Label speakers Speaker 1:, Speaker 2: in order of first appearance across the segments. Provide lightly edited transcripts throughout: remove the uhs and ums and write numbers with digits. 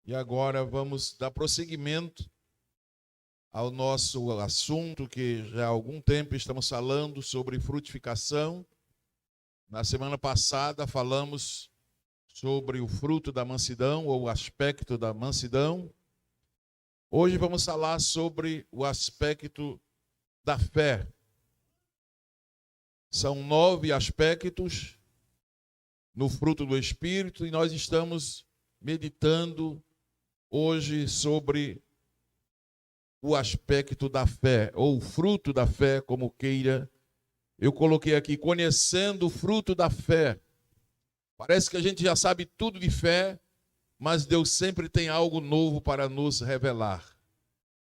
Speaker 1: E agora vamos dar prosseguimento ao nosso assunto que já há algum tempo estamos falando sobre frutificação. Na semana passada falamos sobre o fruto da mansidão ou o aspecto da mansidão. Hoje vamos falar sobre o aspecto da fé. São 9 aspectos no fruto do Espírito e nós estamos meditando hoje sobre o aspecto da fé, ou o fruto da fé, como queira. Eu coloquei aqui, conhecendo o fruto da fé. Parece que a gente já sabe tudo de fé, mas Deus sempre tem algo novo para nos revelar.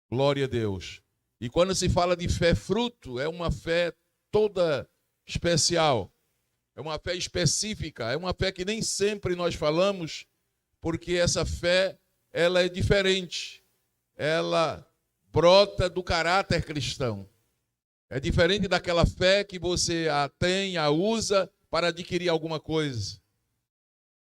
Speaker 1: Glória a Deus. E quando se fala de fé, fruto, é uma fé toda especial. É uma fé específica, é uma fé que nem sempre nós falamos, porque essa fé, ela é diferente. Ela brota do caráter cristão. É diferente daquela fé que você a tem, a usa para adquirir alguma coisa.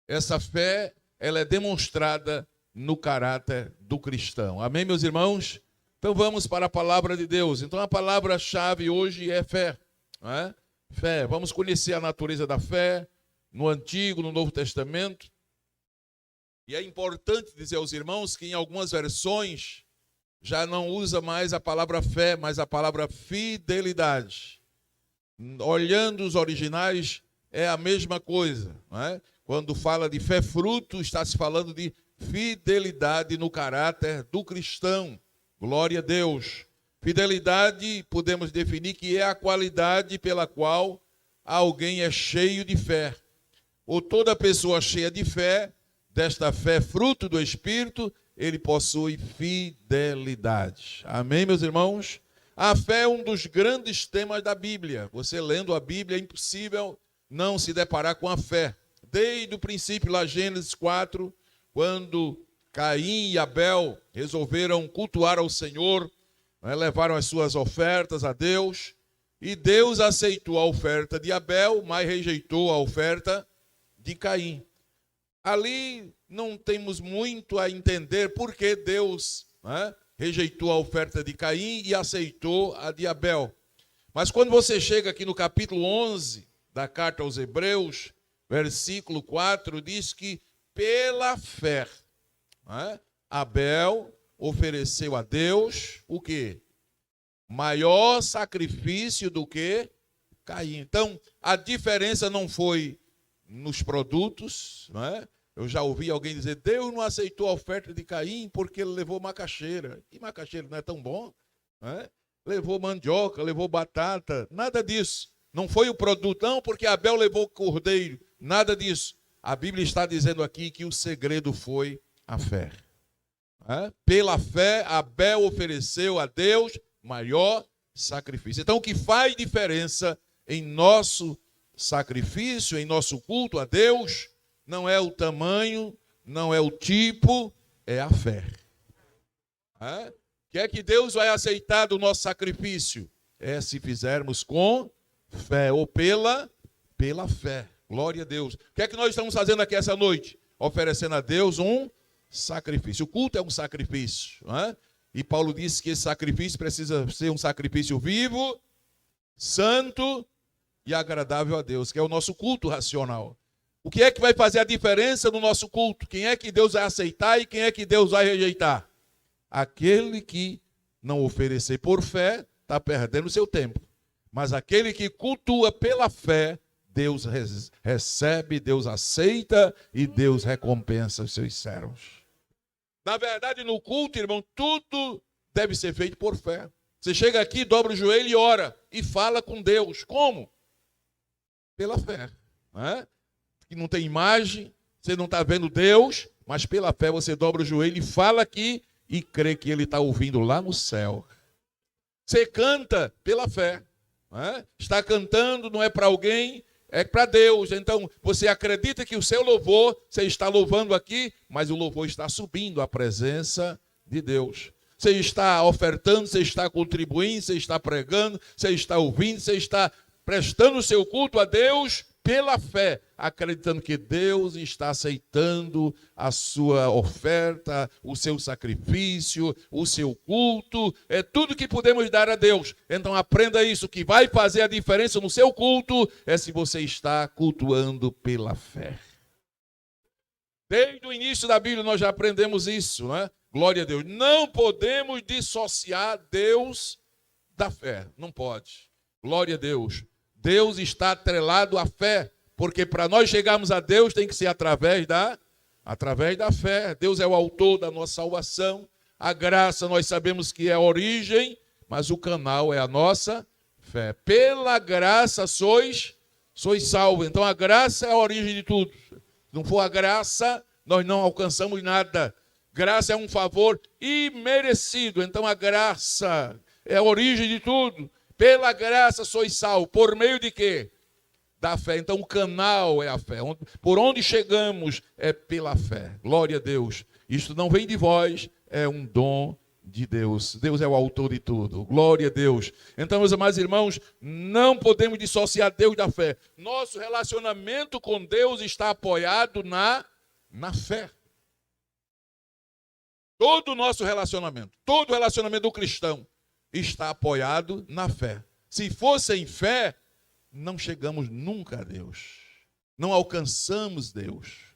Speaker 1: Essa fé, ela é demonstrada no caráter do cristão. Amém, meus irmãos? Então vamos para a palavra de Deus. Então a palavra-chave hoje é fé. Não é? Fé. Vamos conhecer a natureza da fé no Antigo, no Novo Testamento. E é importante dizer aos irmãos que em algumas versões já não usa mais a palavra fé, mas a palavra fidelidade. Olhando os originais, é a mesma coisa. Não é? Quando fala de fé fruto, está se falando de fidelidade no caráter do cristão. Glória a Deus. Fidelidade, podemos definir que é a qualidade pela qual alguém é cheio de fé. Ou toda pessoa cheia de fé, desta fé fruto do Espírito, ele possui fidelidade. Amém, meus irmãos? A fé é um dos grandes temas da Bíblia. Você lendo a Bíblia é impossível não se deparar com a fé. Desde o princípio, lá Gênesis 4, quando Caim e Abel resolveram cultuar ao Senhor, levaram as suas ofertas a Deus, e Deus aceitou a oferta de Abel, mas rejeitou a oferta de Caim. Ali não temos muito a entender por que Deus rejeitou a oferta de Caim e aceitou a de Abel. Mas quando você chega aqui no capítulo 11 da carta aos Hebreus, versículo 4, diz que pela fé, Abel ofereceu a Deus o quê? Maior sacrifício do que Caim. Então, a diferença não foi nos produtos, não é? Eu já ouvi alguém dizer, Deus não aceitou a oferta de Caim porque ele levou macaxeira. E macaxeira não é tão bom? Não é? Levou mandioca, levou batata, nada disso. Não foi o produto, não, porque Abel levou cordeiro, nada disso. A Bíblia está dizendo aqui que o segredo foi a fé. Pela fé, Abel ofereceu a Deus maior sacrifício. Então, o que faz diferença em nosso sacrifício, em nosso culto a Deus, não é o tamanho, não é o tipo, é a fé. O que é que Deus vai aceitar do nosso sacrifício? É se fizermos com fé, ou pela fé. Glória a Deus. O que é que nós estamos fazendo aqui essa noite? Oferecendo a Deus um sacrifício. O culto é um sacrifício. E Paulo disse que esse sacrifício precisa ser um sacrifício vivo, santo e agradável a Deus, que é o nosso culto racional. O que é que vai fazer a diferença no nosso culto? Quem é que Deus vai aceitar e quem é que Deus vai rejeitar? Aquele que não oferecer por fé está perdendo o seu tempo. Mas aquele que cultua pela fé, Deus recebe, Deus aceita e Deus recompensa os seus servos. Na verdade, no culto, irmão, tudo deve ser feito por fé. Você chega aqui, dobra o joelho e ora. E fala com Deus. Como? Pela fé. Que não tem imagem, você não está vendo Deus, mas pela fé você dobra o joelho e fala aqui e crê que Ele está ouvindo lá no céu. Você canta pela fé. Está cantando, não é para alguém, é para Deus. Então, você acredita que o seu louvor, você está louvando aqui, mas o louvor está subindo à presença de Deus. Você está ofertando, você está contribuindo, você está pregando, você está ouvindo, você está prestando o seu culto a Deus, pela fé, acreditando que Deus está aceitando a sua oferta, o seu sacrifício, o seu culto, é tudo que podemos dar a Deus. Então aprenda isso, que vai fazer a diferença no seu culto é se você está cultuando pela fé. Desde o início da Bíblia nós já aprendemos isso, não é? Glória a Deus. Não podemos dissociar Deus da fé. Não pode. Glória a Deus. Deus está atrelado à fé. Porque para nós chegarmos a Deus tem que ser através da fé. Deus é o autor da nossa salvação. A graça nós sabemos que é a origem, mas o canal é a nossa fé. Pela graça sois salvos. Então a graça é a origem de tudo. Se não for a graça, nós não alcançamos nada. Graça é um favor imerecido. Então a graça é a origem de tudo. Pela graça sois salvos. Por meio de quê? Da fé. Então o canal é a fé. Por onde chegamos é pela fé. Glória a Deus. Isto não vem de vós, é um dom de Deus. Deus é o autor de tudo. Glória a Deus. Então, meus amados irmãos, não podemos dissociar Deus da fé. Nosso relacionamento com Deus está apoiado na fé. Todo o nosso relacionamento, todo o relacionamento do cristão está apoiado na fé. Se fosse sem fé, não chegamos nunca a Deus. Não alcançamos Deus.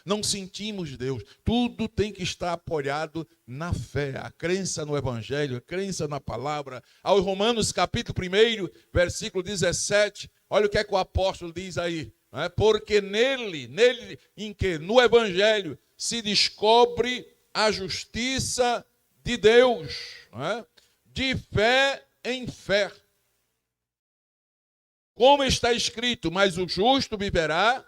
Speaker 1: Não sentimos Deus. Tudo tem que estar apoiado na fé. A crença no Evangelho, a crença na palavra. Aos Romanos capítulo 1, versículo 17, olha o que é que o apóstolo diz aí. Porque nele em que? No Evangelho se descobre a justiça de Deus, de fé em fé. Como está escrito, mas o justo viverá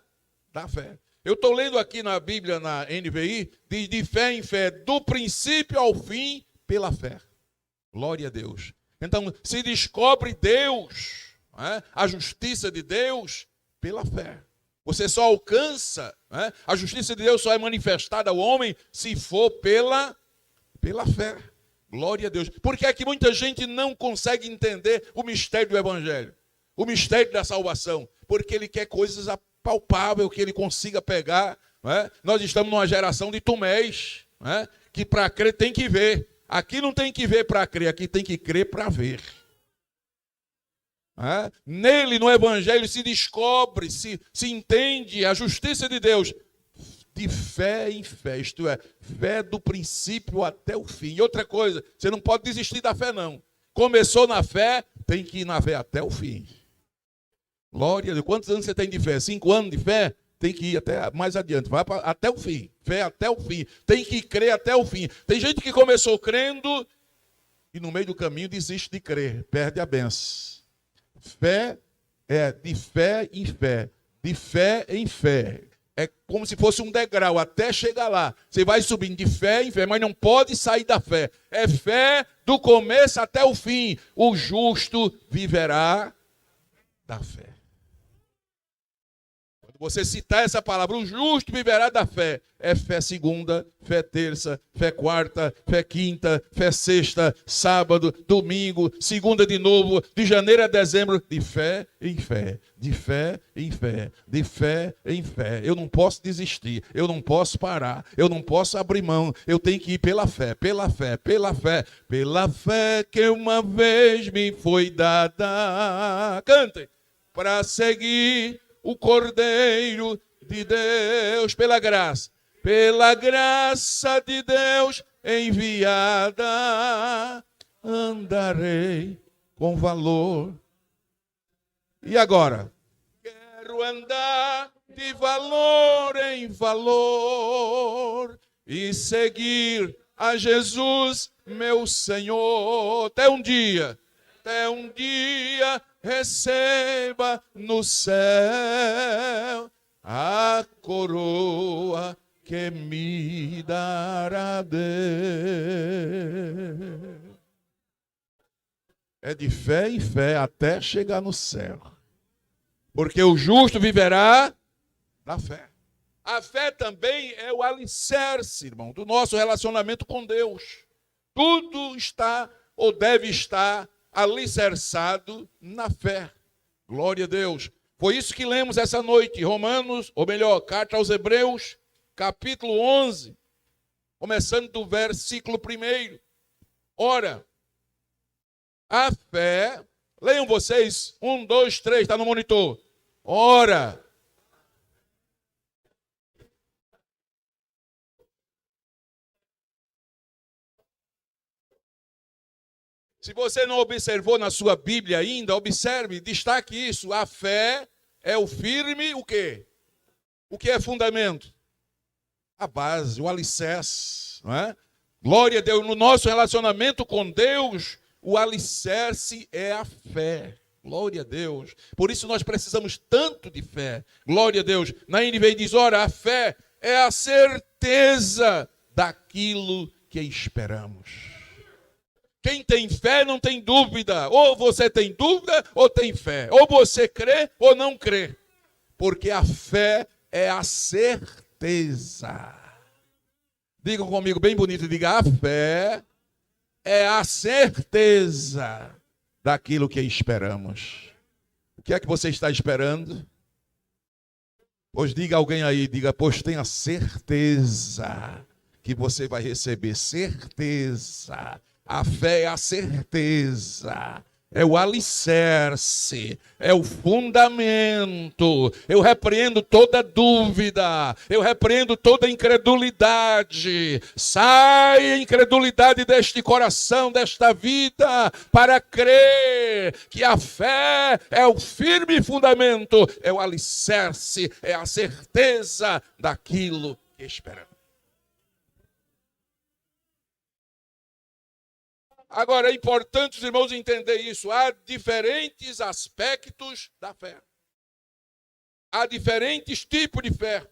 Speaker 1: da fé. Eu estou lendo aqui na Bíblia, na NVI, diz de fé em fé, do princípio ao fim, pela fé. Glória a Deus. Então, se descobre Deus, a justiça de Deus, pela fé. Você só alcança, a justiça de Deus só é manifestada ao homem se for pela fé. Glória a Deus. Por que é que muita gente não consegue entender o mistério do Evangelho? O mistério da salvação? Porque ele quer coisas palpáveis que ele consiga pegar. Nós estamos numa geração de Tomés, que para crer tem que ver. Aqui não tem que ver para crer, aqui tem que crer para ver. Nele, no Evangelho, se descobre, se entende a justiça de Deus de fé em fé, isto é, fé do princípio até o fim. E outra coisa, você não pode desistir da fé, não. Começou na fé, tem que ir na fé até o fim. Glória a Deus. Quantos anos você tem de fé? 5 anos de fé? Tem que ir até mais adiante. Vai até o fim. Fé até o fim. Tem que crer até o fim. Tem gente que começou crendo e no meio do caminho desiste de crer. Perde a benção. Fé é de fé em fé. De fé em fé. É como se fosse um degrau até chegar lá. Você vai subindo de fé em fé, mas não pode sair da fé. É fé do começo até o fim. O justo viverá da fé. Você citar essa palavra, o justo viverá da fé. É fé segunda, fé terça, fé quarta, fé quinta, fé sexta, sábado, domingo, segunda de novo, de janeiro a dezembro, de fé em fé, de fé em fé, de fé em fé. Eu não posso desistir, eu não posso parar, eu não posso abrir mão, eu tenho que ir pela fé, pela fé, pela fé, pela fé que uma vez me foi dada. Cantem. Para seguir o Cordeiro de Deus, pela graça de Deus enviada, andarei com valor. E agora? Quero andar de valor em valor e seguir a Jesus, meu Senhor, até um dia receba no céu a coroa que me dará Deus. É de fé em fé até chegar no céu. Porque o justo viverá da fé. A fé também é o alicerce, irmão, do nosso relacionamento com Deus. Tudo está ou deve estar alicerçado na fé. Glória a Deus. Foi isso que lemos essa noite, Romanos, ou melhor, Carta aos Hebreus, capítulo 11, começando do versículo 1. Ora, a fé, leiam vocês, 1, 2, 3, está no monitor. Ora, se você não observou na sua Bíblia ainda, observe, destaque isso. A fé é o firme, o quê? O que é fundamento? A base, o alicerce, não é? Glória a Deus, no nosso relacionamento com Deus, o alicerce é a fé. Glória a Deus. Por isso nós precisamos tanto de fé. Glória a Deus. Na NVI diz, ora, a fé é a certeza daquilo que esperamos. Quem tem fé não tem dúvida. Ou você tem dúvida ou tem fé. Ou você crê ou não crê. Porque a fé é a certeza. Digam comigo bem bonito, diga, a fé é a certeza daquilo que esperamos. O que é que você está esperando? Pois diga alguém aí, diga, pois tenha certeza que você vai receber, certeza. A fé é a certeza, é o alicerce, é o fundamento. Eu repreendo toda dúvida, eu repreendo toda incredulidade. Sai a incredulidade deste coração, desta vida, para crer que a fé é o firme fundamento, é o alicerce, é a certeza daquilo que esperamos. Agora, é importante os irmãos entenderem isso. Há diferentes aspectos da fé. Há diferentes tipos de fé.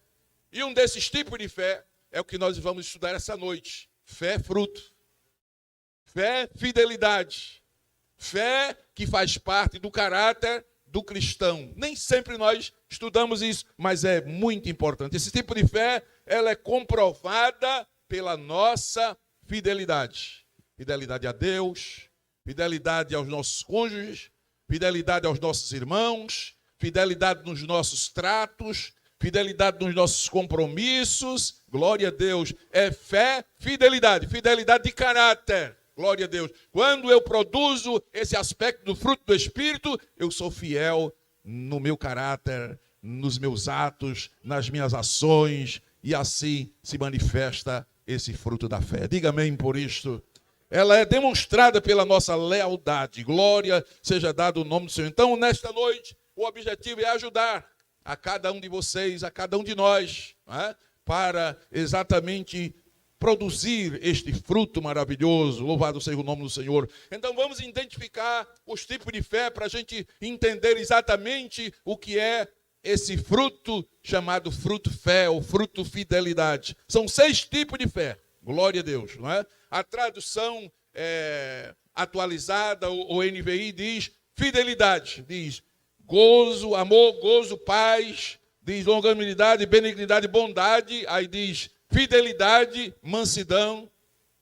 Speaker 1: E um desses tipos de fé é o que nós vamos estudar essa noite. Fé fruto. Fé fidelidade. Fé que faz parte do caráter do cristão. Nem sempre nós estudamos isso, mas é muito importante. Esse tipo de fé, ela é comprovada pela nossa fidelidade. Fidelidade a Deus, fidelidade aos nossos cônjuges, fidelidade aos nossos irmãos, fidelidade nos nossos tratos, fidelidade nos nossos compromissos. Glória a Deus. É fé, fidelidade de caráter. Glória a Deus. Quando eu produzo esse aspecto do fruto do Espírito, eu sou fiel no meu caráter, nos meus atos, nas minhas ações, e assim se manifesta esse fruto da fé. Diga amém por isto. Ela é demonstrada pela nossa lealdade. Glória seja dado o nome do Senhor. Então, nesta noite, o objetivo é ajudar a cada um de vocês, a cada um de nós, para exatamente produzir este fruto maravilhoso. Louvado seja o nome do Senhor. Então, vamos identificar os tipos de fé para a gente entender exatamente o que é esse fruto chamado fruto fé ou fruto fidelidade. São 6 tipos de fé. Glória a Deus, não é? A tradução atualizada, o NVI, diz fidelidade, diz gozo, amor, gozo, paz, diz longanimidade, benignidade, bondade, aí diz fidelidade, mansidão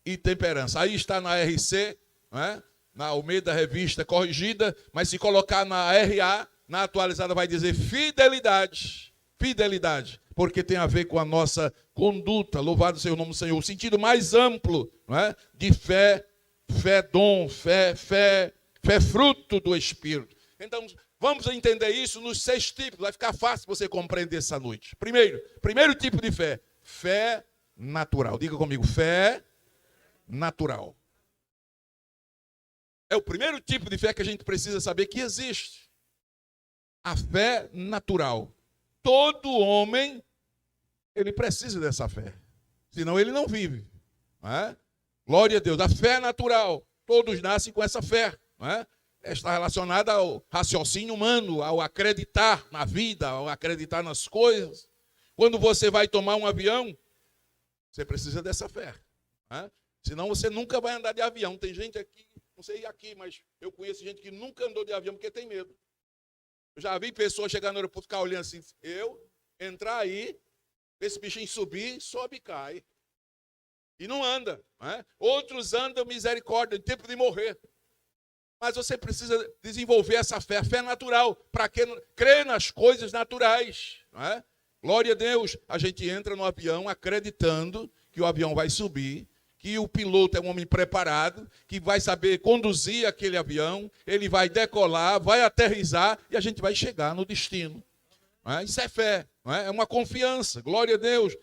Speaker 1: e temperança. Aí está na RC, não é? Na Almeida Revista Corrigida, mas se colocar na RA, na atualizada vai dizer fidelidade, fidelidade. Porque tem a ver com a nossa conduta. Louvado seja o nome do Senhor. O sentido mais amplo, não é? De fé, fé dom, fé fruto do Espírito. Então, vamos entender isso nos 6 tipos. Vai ficar fácil você compreender essa noite. Primeiro tipo de fé. Fé natural. Diga comigo, fé natural. É o primeiro tipo de fé que a gente precisa saber que existe. A fé natural. Todo homem, ele precisa dessa fé. Senão ele não vive. Não é? Glória a Deus. A fé é natural. Todos nascem com essa fé. Não é? Está relacionada ao raciocínio humano, ao acreditar na vida, ao acreditar nas coisas. Quando você vai tomar um avião, você precisa dessa fé. Não é? Senão você nunca vai andar de avião. Tem gente aqui, não sei aqui, mas eu conheço gente que nunca andou de avião porque tem medo. Eu já vi pessoas chegar no aeroporto, ficar olhando assim, eu entrar aí, esse bichinho subir, sobe e cai. E não anda. Não é? Outros andam, misericórdia, em tempo de morrer. Mas você precisa desenvolver essa fé, a fé natural, para crer nas coisas naturais. Não é? Glória a Deus. A gente entra no avião acreditando que o avião vai subir, que o piloto é um homem preparado, que vai saber conduzir aquele avião, ele vai decolar, vai aterrissar e a gente vai chegar no destino. Não é? Isso é fé, não é? É uma confiança. Glória a Deus.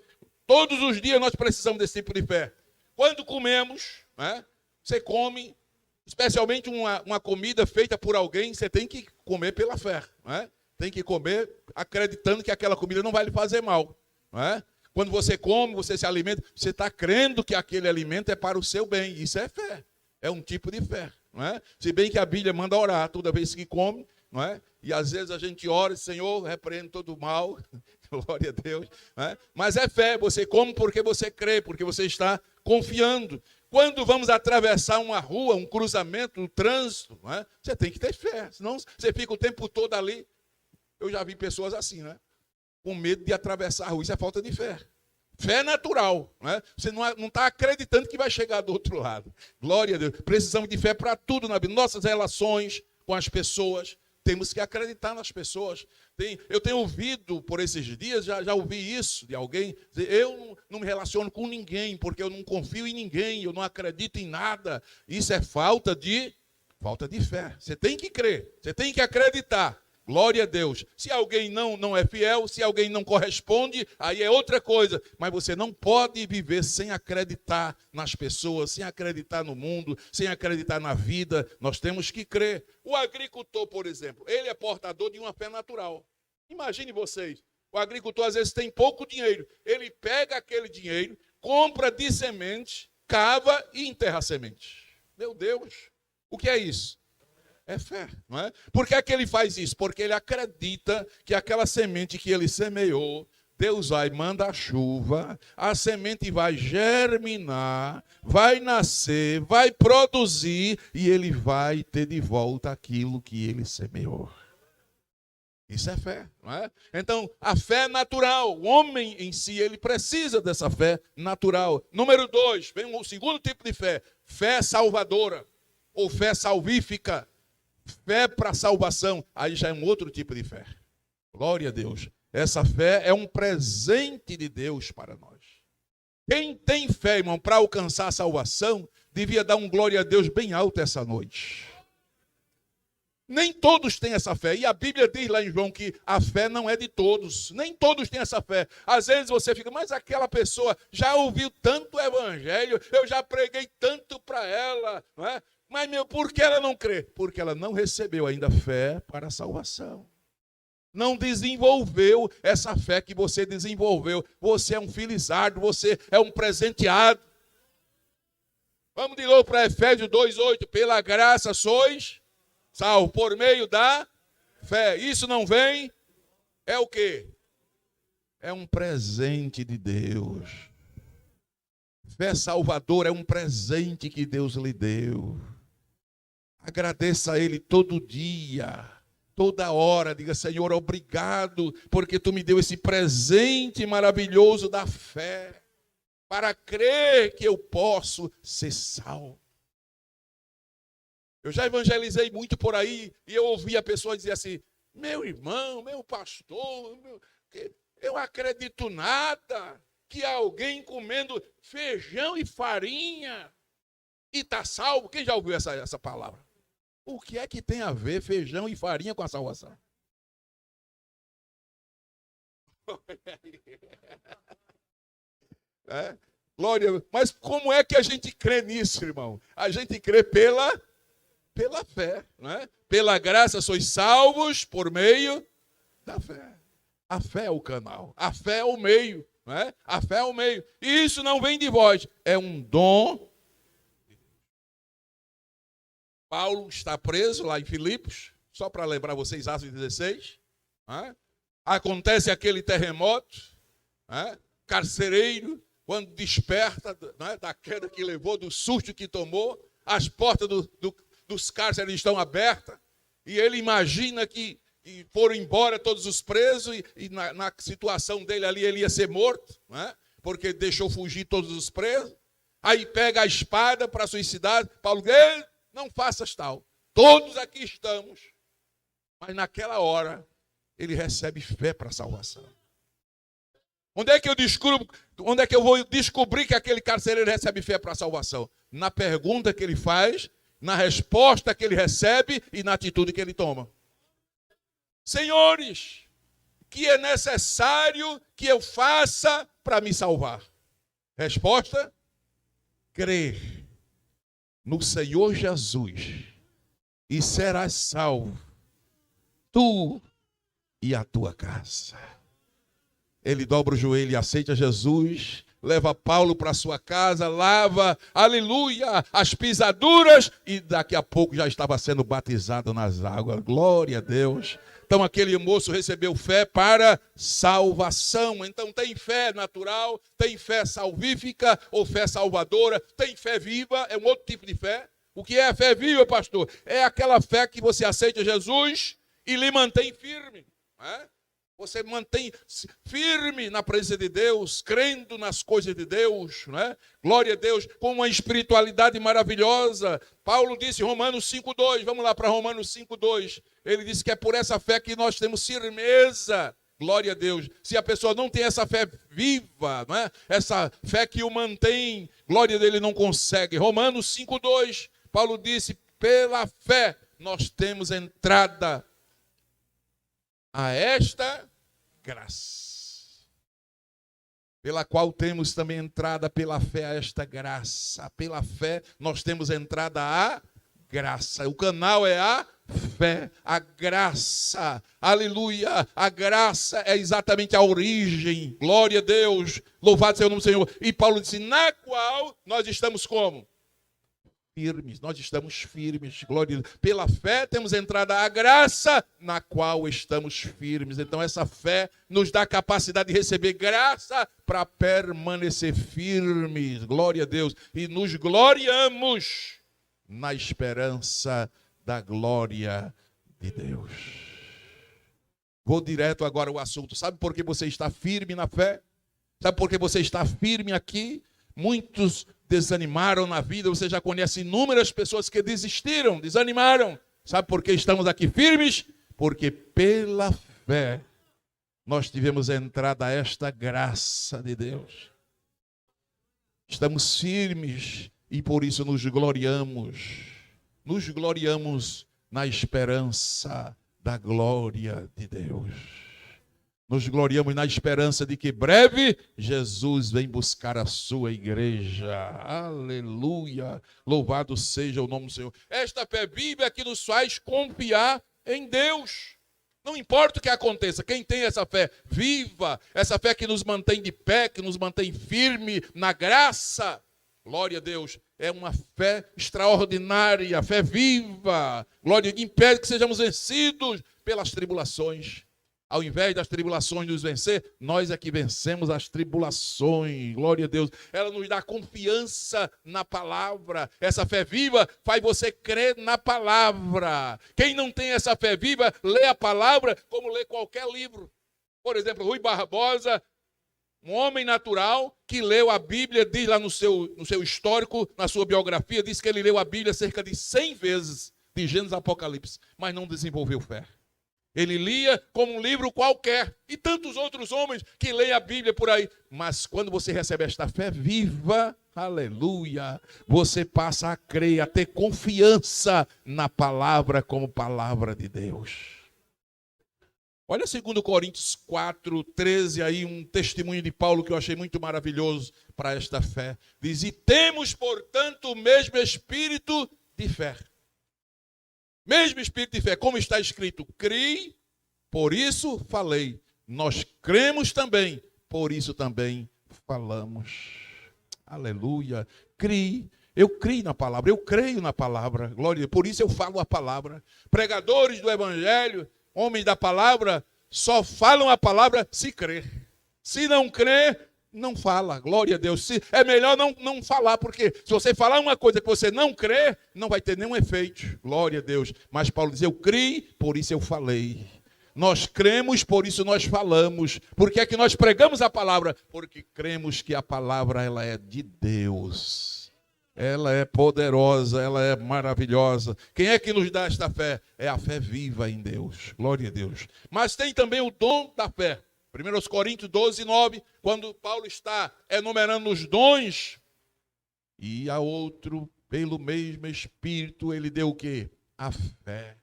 Speaker 1: Todos os dias nós precisamos desse tipo de fé. Quando comemos, não é? Você come, especialmente uma comida feita por alguém, você tem que comer pela fé. Não é? Tem que comer acreditando que aquela comida não vai lhe fazer mal. Não é? Quando você come, você se alimenta, você está crendo que aquele alimento é para o seu bem. Isso é fé. É um tipo de fé. Não é? Se bem que a Bíblia manda orar toda vez que come, não é? E às vezes a gente ora, Senhor, repreende todo o mal. Glória a Deus. Não é? Mas é fé. Você come porque você crê, porque você está confiando. Quando vamos atravessar uma rua, um cruzamento, um trânsito, não é? Você tem que ter fé. Senão você fica o tempo todo ali. Eu já vi pessoas assim, né? Com medo de atravessar a rua. Isso é falta de fé. Fé natural. Né? Você não está acreditando que vai chegar do outro lado. Glória a Deus. Precisamos de fé para tudo na vida. Nossas relações com as pessoas. Temos que acreditar nas pessoas. Eu tenho ouvido por esses dias, já ouvi isso de alguém, dizer, eu não me relaciono com ninguém, porque eu não confio em ninguém, eu não acredito em nada. Isso é falta de fé. Você tem que crer, você tem que acreditar. Glória a Deus. Se alguém não é fiel, se alguém não corresponde, aí é outra coisa. Mas você não pode viver sem acreditar nas pessoas, sem acreditar no mundo, sem acreditar na vida. Nós temos que crer. O agricultor, por exemplo, ele é portador de uma fé natural. Imagine vocês, o agricultor às vezes tem pouco dinheiro. Ele pega aquele dinheiro, compra de semente, cava e enterra a semente. Meu Deus, o que é isso? É fé, não é? Por que é que ele faz isso? Porque ele acredita que aquela semente que ele semeou, Deus vai mandar a chuva, a semente vai germinar, vai nascer, vai produzir e ele vai ter de volta aquilo que ele semeou. Isso é fé, não é? Então, a fé é natural. O homem em si, ele precisa dessa fé natural. Número 2, vem o segundo tipo de fé. Fé salvadora ou fé salvífica. Fé para salvação, aí já é um outro tipo de fé. Glória a Deus. Essa fé é um presente de Deus para nós. Quem tem fé, irmão, para alcançar a salvação, devia dar um glória a Deus bem alto essa noite. Nem todos têm essa fé. E a Bíblia diz lá em João que a fé não é de todos. Nem todos têm essa fé. Às vezes você fica, mas aquela pessoa já ouviu tanto evangelho, eu já preguei tanto para ela, não é? Mas, por que ela não crê? Porque ela não recebeu ainda fé para a salvação. Não desenvolveu essa fé que você desenvolveu. Você é um filizardo, você é um presenteado. Vamos de novo para Efésios 2:8. Pela graça sois salvos por meio da fé. Isso não vem, é o quê? É um presente de Deus. Fé salvadora é um presente que Deus lhe deu. Agradeça a Ele todo dia, toda hora. Diga, Senhor, obrigado, porque Tu me deu esse presente maravilhoso da fé, para crer que eu posso ser salvo. Eu já evangelizei muito por aí, e eu ouvi a pessoa dizer assim, meu irmão, meu pastor, eu acredito nada que alguém comendo feijão e farinha e está salvo. Quem já ouviu essa palavra? O que é que tem a ver feijão e farinha com a salvação? É, glória. Mas como é que a gente crê nisso, irmão? A gente crê pela fé, não é? Pela graça sois salvos por meio da fé. A fé é o canal, a fé é o meio, não é? A fé é o meio. E isso não vem de vós, é um dom. Paulo está preso lá em Filipos, só para lembrar vocês, Atos 16. Né? Acontece aquele terremoto, né? Carcereiro, quando desperta, né, da queda que levou, do susto que tomou, as portas dos cárceres estão abertas, e ele imagina que foram embora todos os presos, e na situação dele ali ele ia ser morto, né? Porque deixou fugir todos os presos. Aí pega a espada para suicidar. Paulo diz, não faças tal. todos aqui estamos, mas naquela hora ele recebe fé para a salvação. Onde é que eu vou descobrir que aquele carcereiro recebe fé para a salvação? Na pergunta que ele faz, na resposta que ele recebe e na atitude que ele toma. Senhores, que é necessário que eu faça para me salvar? Resposta: crer no Senhor Jesus e serás salvo, tu e a tua casa. Ele dobra o joelho e aceita Jesus, leva Paulo para sua casa, lava, aleluia, as pisaduras, e daqui a pouco já estava sendo batizado nas águas. Glória a Deus. Então aquele moço recebeu fé para salvação. Então tem fé natural, tem fé salvífica ou fé salvadora, tem fé viva, é um outro tipo de fé. O que é a fé viva, pastor? É aquela fé que você aceita Jesus e lhe mantém firme, não é? Você mantém firme na presença de Deus, crendo nas coisas de Deus, né? Glória a Deus, com uma espiritualidade maravilhosa. Paulo disse em Romanos 5,2, vamos lá para Romanos 5,2. Ele disse que é por essa fé que nós temos firmeza. Glória a Deus. Se a pessoa não tem essa fé viva, não é? Essa fé que o mantém, glória dele não consegue. Romanos 5,2, Paulo disse, pela fé nós temos entrada a esta graça, pela qual temos também entrada pela fé a esta graça. Pela fé nós temos entrada a graça. O canal é a fé, a graça. Aleluia. A graça é exatamente a origem. Glória a Deus. Louvado seja o nome do Senhor. E Paulo disse, na qual nós estamos como? Firmes, nós estamos firmes, glória a Deus. Pela fé temos entrada à graça na qual estamos firmes. Então essa fé nos dá a capacidade de receber graça para permanecer firmes, glória a Deus. E nos gloriamos na esperança da glória de Deus. Vou direto agora ao assunto. Sabe por que você está firme na fé? Sabe por que você está firme aqui? Muitos desanimaram na vida, você já conhece inúmeras pessoas que desistiram, desanimaram. Sabe por que estamos aqui firmes? Porque pela fé nós tivemos entrada a esta graça de Deus. Estamos firmes e por isso nos gloriamos. Nos gloriamos na esperança da glória de Deus. Nos gloriamos na esperança de que breve Jesus vem buscar a sua igreja. Aleluia. Louvado seja o nome do Senhor. Esta fé viva é que nos faz confiar em Deus. Não importa o que aconteça, quem tem essa fé viva, essa fé que nos mantém de pé, que nos mantém firme na graça, glória a Deus, é uma fé extraordinária, fé viva. Glória, que impede que sejamos vencidos pelas tribulações. Ao invés das tribulações nos vencer, nós é que vencemos as tribulações. Glória a Deus. Ela nos dá confiança na palavra. Essa fé viva faz você crer na palavra. Quem não tem essa fé viva, lê a palavra como lê qualquer livro. Por exemplo, Rui Barbosa, um homem natural que leu a Bíblia, diz lá no seu histórico, na sua biografia, diz que ele leu a Bíblia cerca de 100 vezes, de Gênesis a Apocalipse, mas não desenvolveu fé. Ele lia como um livro qualquer. E tantos outros homens que leem a Bíblia por aí. Mas quando você recebe esta fé viva, aleluia, você passa a crer, a ter confiança na palavra como palavra de Deus. Olha 2 Coríntios 4, 13, aí um testemunho de Paulo que eu achei muito maravilhoso para esta fé. Diz, e temos, portanto, o mesmo espírito de fé. Mesmo espírito de fé, como está escrito, criei, por isso falei. Nós cremos também, por isso também falamos. Aleluia. Eu criei na palavra, eu creio na palavra. Glória, por isso eu falo a palavra. Pregadores do evangelho, homens da palavra, só falam a palavra se crer. Se não crer, não fala, glória a Deus. É melhor não falar, porque se você falar uma coisa que você não crê, não vai ter nenhum efeito, glória a Deus. Mas Paulo diz, eu criei, por isso eu falei. Nós cremos, por isso nós falamos. Por que é que nós pregamos a palavra? Porque cremos que a palavra ela é de Deus. Ela é poderosa, ela é maravilhosa. Quem é que nos dá esta fé? É a fé viva em Deus. Glória a Deus. Mas tem também o dom da fé. 1 Coríntios 12, 9, quando Paulo está enumerando os dons, e a outro, pelo mesmo Espírito, ele deu o quê? A fé.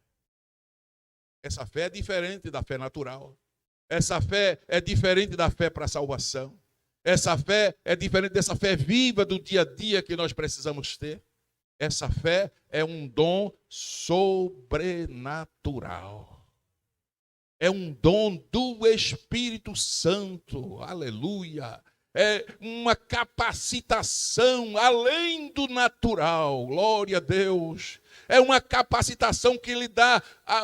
Speaker 1: Essa fé é diferente da fé natural. Essa fé é diferente da fé para a salvação. Essa fé é diferente dessa fé viva do dia a dia que nós precisamos ter. Essa fé é um dom sobrenatural. É um dom do Espírito Santo. Aleluia. É uma capacitação além do natural. Glória a Deus. É uma capacitação que lhe dá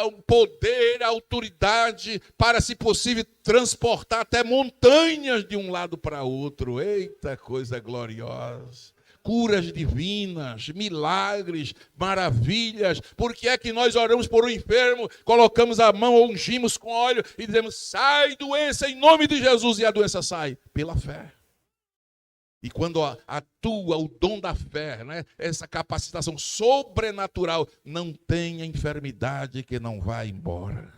Speaker 1: o poder, a autoridade para, se possível, transportar até montanhas de um lado para outro. Eita, coisa gloriosa. Curas divinas, milagres, maravilhas. Por que é que nós oramos por um enfermo, colocamos a mão, ungimos com óleo e dizemos, sai doença em nome de Jesus, e a doença sai? Pela fé. E quando atua o dom da fé, né, essa capacitação sobrenatural, não tem enfermidade que não vá embora.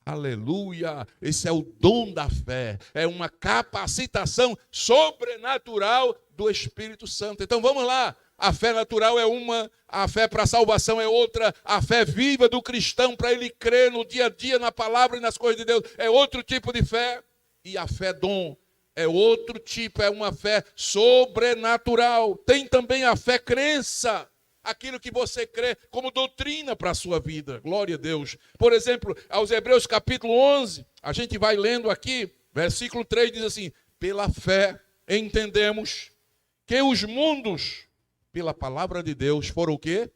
Speaker 1: Aleluia! Esse é o dom da fé. É uma capacitação sobrenatural do Espírito Santo. Então vamos lá. A fé natural é uma, a fé para a salvação é outra, a fé viva do cristão para ele crer no dia a dia, na palavra e nas coisas de Deus, é outro tipo de fé. E a fé dom é outro tipo, é uma fé sobrenatural. Tem também a fé crença, aquilo que você crê como doutrina para a sua vida. Glória a Deus. Por exemplo, aos Hebreus capítulo 11, a gente vai lendo aqui, versículo 3 diz assim, pela fé entendemos que os mundos, pela palavra de Deus, foram o quê?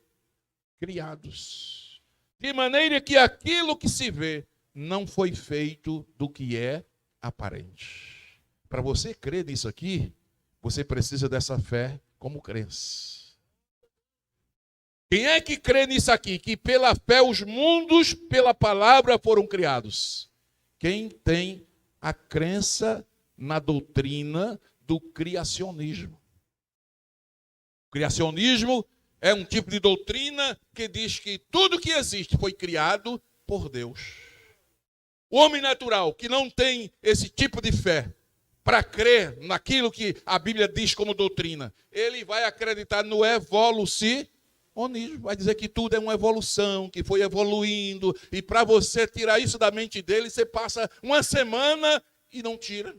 Speaker 1: Criados. De maneira que aquilo que se vê não foi feito do que é aparente. Para você crer nisso aqui, você precisa dessa fé como crença. Quem é que crê nisso aqui? Que pela fé os mundos, pela palavra, foram criados. Quem tem a crença na doutrina do criacionismo. O criacionismo é um tipo de doutrina que diz que tudo que existe foi criado por Deus. O homem natural que não tem esse tipo de fé, para crer naquilo que a Bíblia diz como doutrina, ele vai acreditar no evolucionismo, vai dizer que tudo é uma evolução, que foi evoluindo, e para você tirar isso da mente dele, você passa uma semana e não tira.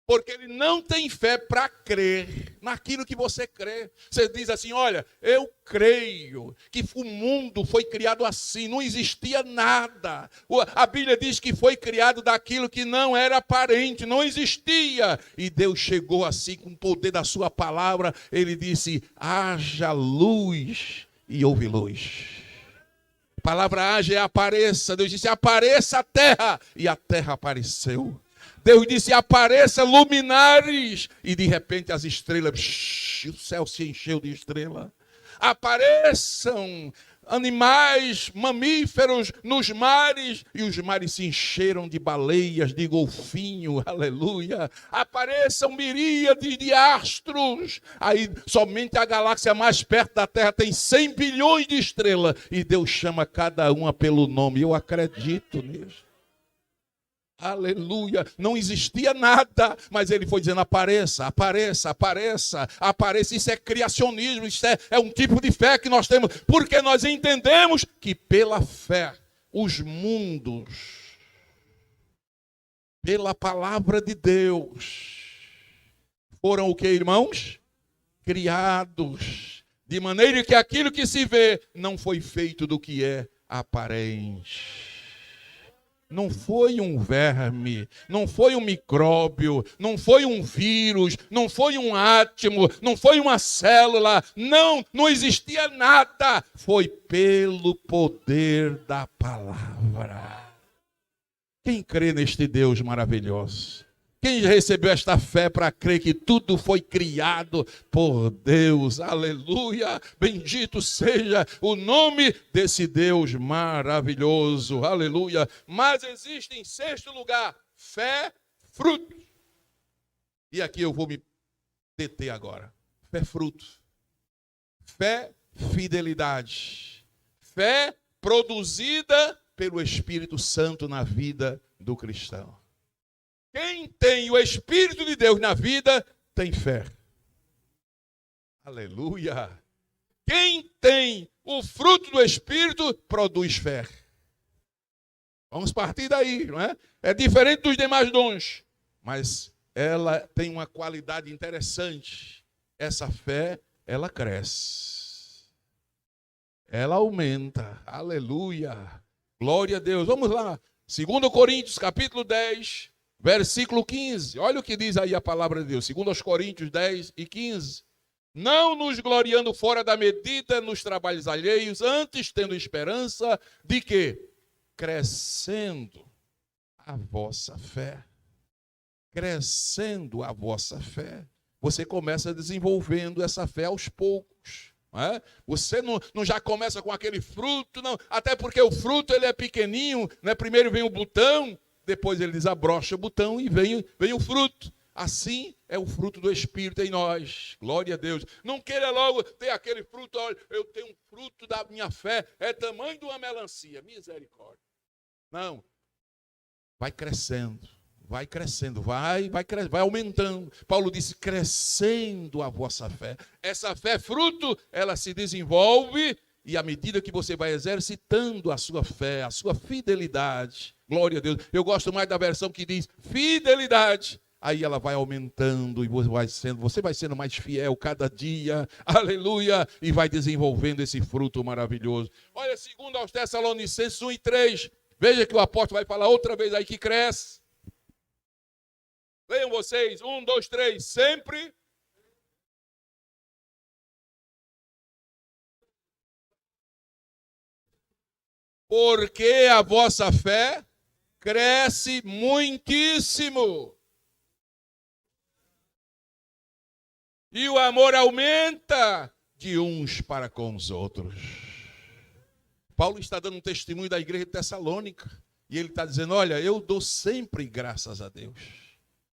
Speaker 1: Porque ele não tem fé para crer naquilo que você crê. Você diz assim, olha, eu creio que o mundo foi criado assim, não existia nada. A Bíblia diz que foi criado daquilo que não era aparente, não existia. E Deus chegou assim com o poder da sua palavra, ele disse, haja luz e houve luz. A palavra haja é apareça. Deus disse, apareça a terra, e a terra apareceu. Deus disse, apareça luminares, e de repente as estrelas, o céu se encheu de estrela. Apareçam animais, mamíferos nos mares, e os mares se encheram de baleias, de golfinho, aleluia. Apareçam miríades de astros, aí somente a galáxia mais perto da Terra tem 100 bilhões de estrelas, e Deus chama cada uma pelo nome. Eu acredito nisso. Aleluia, não existia nada, mas ele foi dizendo, apareça, apareça, apareça, apareça. Isso é criacionismo, isso é um tipo de fé que nós temos, porque nós entendemos que pela fé, os mundos, pela palavra de Deus, foram o que, irmãos? Criados, de maneira que aquilo que se vê não foi feito do que é aparente. Não foi um verme, não foi um micróbio, não foi um vírus, não foi um átomo, não foi uma célula, não existia nada. Foi pelo poder da palavra. Quem crê neste Deus maravilhoso? Quem recebeu esta fé para crer que tudo foi criado por Deus? Aleluia! Bendito seja o nome desse Deus maravilhoso. Aleluia! Mas existe em sexto lugar, fé, fruto. E aqui eu vou me deter agora. Fé, fruto. Fé, fidelidade. Fé produzida pelo Espírito Santo na vida do cristão. Quem tem o Espírito de Deus na vida, tem fé. Aleluia! Quem tem o fruto do Espírito, produz fé. Vamos partir daí, não é? É diferente dos demais dons, mas ela tem uma qualidade interessante. Essa fé, ela cresce. Ela aumenta. Aleluia! Glória a Deus. Vamos lá. 2 Coríntios, capítulo 10, versículo 15. Olha o que diz aí a palavra de Deus. 2 Coríntios 10 e 15. Não nos gloriando fora da medida nos trabalhos alheios, antes tendo esperança de que? Crescendo a vossa fé. Crescendo a vossa fé. Você começa desenvolvendo essa fé aos poucos. Não é? Você não já começa com aquele fruto, não. Até porque o fruto ele é pequenininho. Né? Primeiro vem o botão, depois ele desabrocha o botão e vem o fruto. Assim é o fruto do Espírito em nós. Glória a Deus. Não queira logo ter aquele fruto. Olha, eu tenho um fruto da minha fé. É tamanho de uma melancia. Misericórdia. Não. Vai crescendo. Vai crescendo. Vai aumentando. Paulo disse, crescendo a vossa fé. Essa fé, fruto, ela se desenvolve. E à medida que você vai exercitando a sua fé, a sua fidelidade. Glória a Deus. Eu gosto mais da versão que diz fidelidade. Aí ela vai aumentando e você vai sendo mais fiel cada dia, aleluia, e vai desenvolvendo esse fruto maravilhoso. Olha, segundo aos Tessalonicenses 1 e 3, veja que o apóstolo vai falar outra vez aí que cresce. Leiam vocês, 1, 2, 3, sempre. Porque a vossa fé cresce muitíssimo. E o amor aumenta de uns para com os outros. Paulo está dando um testemunho da igreja de Tessalônica. E ele está dizendo, olha, eu dou sempre graças a Deus.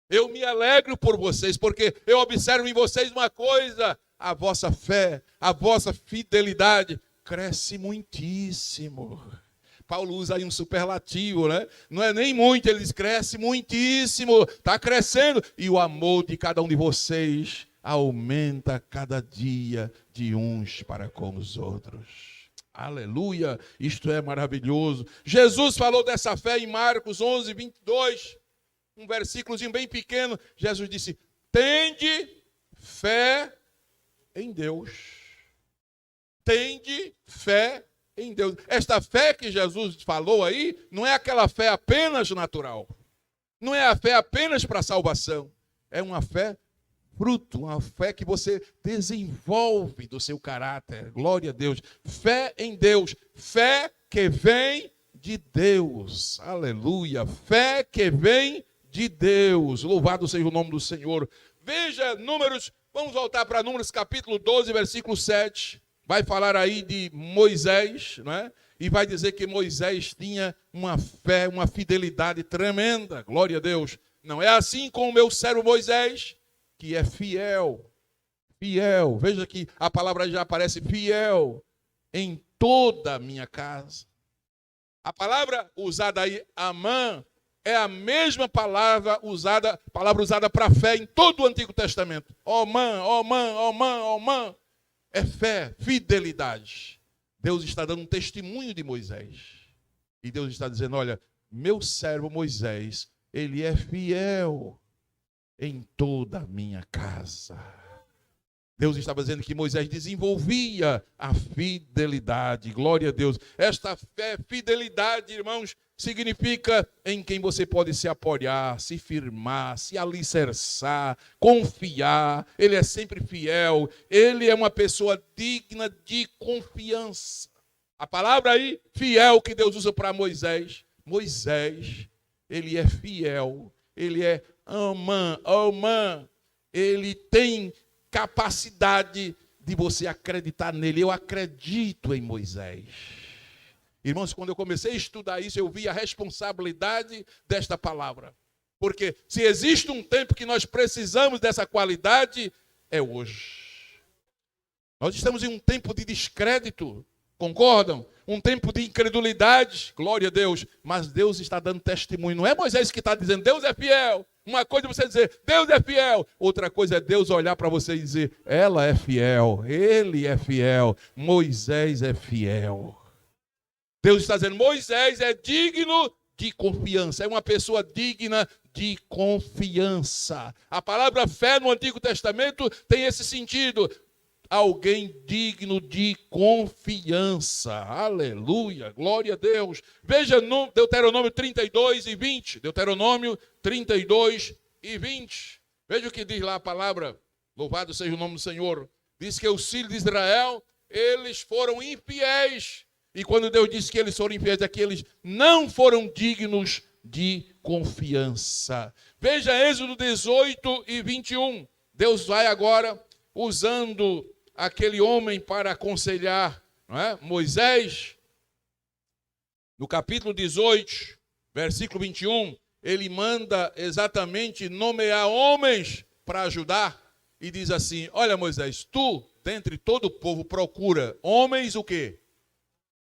Speaker 1: Eu me alegro por vocês, porque eu observo em vocês uma coisa. A vossa fé, a vossa fidelidade cresce muitíssimo. Paulo usa aí um superlativo, né? Não é nem muito, ele diz, cresce muitíssimo. Está crescendo. E o amor de cada um de vocês aumenta cada dia de uns para com os outros. Aleluia, isto é maravilhoso. Jesus falou dessa fé em Marcos 11, 22, um versículozinho bem pequeno. Jesus disse, tende fé em Deus. Tende fé em Deus. Esta fé que Jesus falou aí, não é aquela fé apenas natural. Não é a fé apenas para a salvação. É uma fé fruto, uma fé que você desenvolve do seu caráter. Glória a Deus. Fé em Deus. Fé que vem de Deus. Aleluia. Fé que vem de Deus. Louvado seja o nome do Senhor. Veja Números, vamos voltar para Números capítulo 12, versículo 7. Vai falar aí de Moisés, não é? E vai dizer que Moisés tinha uma fé, uma fidelidade tremenda. Glória a Deus. Não é assim com o meu servo Moisés, que é fiel, fiel. Veja que a palavra já aparece fiel em toda a minha casa. A palavra usada aí, amã, é a mesma palavra usada para fé em todo o Antigo Testamento. Omã, omã, omã, omã. É fé, fidelidade. Deus está dando um testemunho de Moisés. E Deus está dizendo, olha, meu servo Moisés, ele é fiel em toda a minha casa. Deus estava dizendo que Moisés desenvolvia a fidelidade. Glória a Deus. Esta fé, fidelidade, irmãos, significa em quem você pode se apoiar, se firmar, se alicerçar, confiar. Ele é sempre fiel. Ele é uma pessoa digna de confiança. A palavra aí, fiel, que Deus usa para Moisés. Moisés, ele é fiel. Ele é amã. Ele tem capacidade de você acreditar nele. Eu acredito em Moisés. Irmãos, quando eu comecei a estudar isso, eu vi a responsabilidade desta palavra. Porque se existe um tempo que nós precisamos dessa qualidade, é hoje. Nós estamos em um tempo de descrédito, concordam? Um tempo de incredulidade, glória a Deus. Mas Deus está dando testemunho. Não é Moisés que está dizendo, Deus é fiel. Uma coisa é você dizer, Deus é fiel. Outra coisa é Deus olhar para você e dizer, ela é fiel, ele é fiel, Moisés é fiel. Deus está dizendo, Moisés é digno de confiança. É uma pessoa digna de confiança. A palavra fé no Antigo Testamento tem esse sentido. Alguém digno de confiança. Aleluia, glória a Deus. Veja no Deuteronômio 32 e 20. Deuteronômio 32 e 20. Veja o que diz lá a palavra. Louvado seja o nome do Senhor. Diz que os filhos de Israel, eles foram infiéis. E quando Deus disse que eles foram infiéis, é que eles não foram dignos de confiança. Veja Êxodo 18 e 21. Deus vai agora usando aquele homem para aconselhar, não é? Moisés. No capítulo 18, versículo 21, ele manda exatamente nomear homens para ajudar. E diz assim, olha Moisés, tu, dentre todo o povo, procura homens o quê?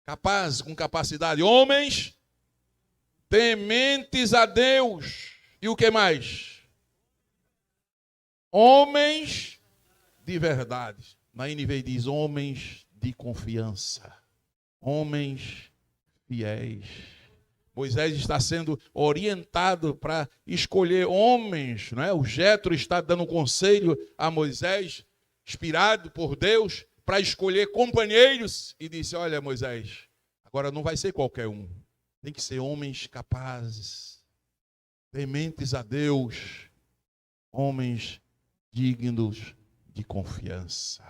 Speaker 1: Capazes, com capacidade. Homens tementes a Deus. E o que mais? Homens de verdade. Na NVI diz homens de confiança. Homens fiéis. Moisés está sendo orientado para escolher homens, não é? O Jetro está dando conselho a Moisés, inspirado por Deus, para escolher companheiros. E disse, olha Moisés, agora não vai ser qualquer um. Tem que ser homens capazes, tementes a Deus, homens dignos de confiança.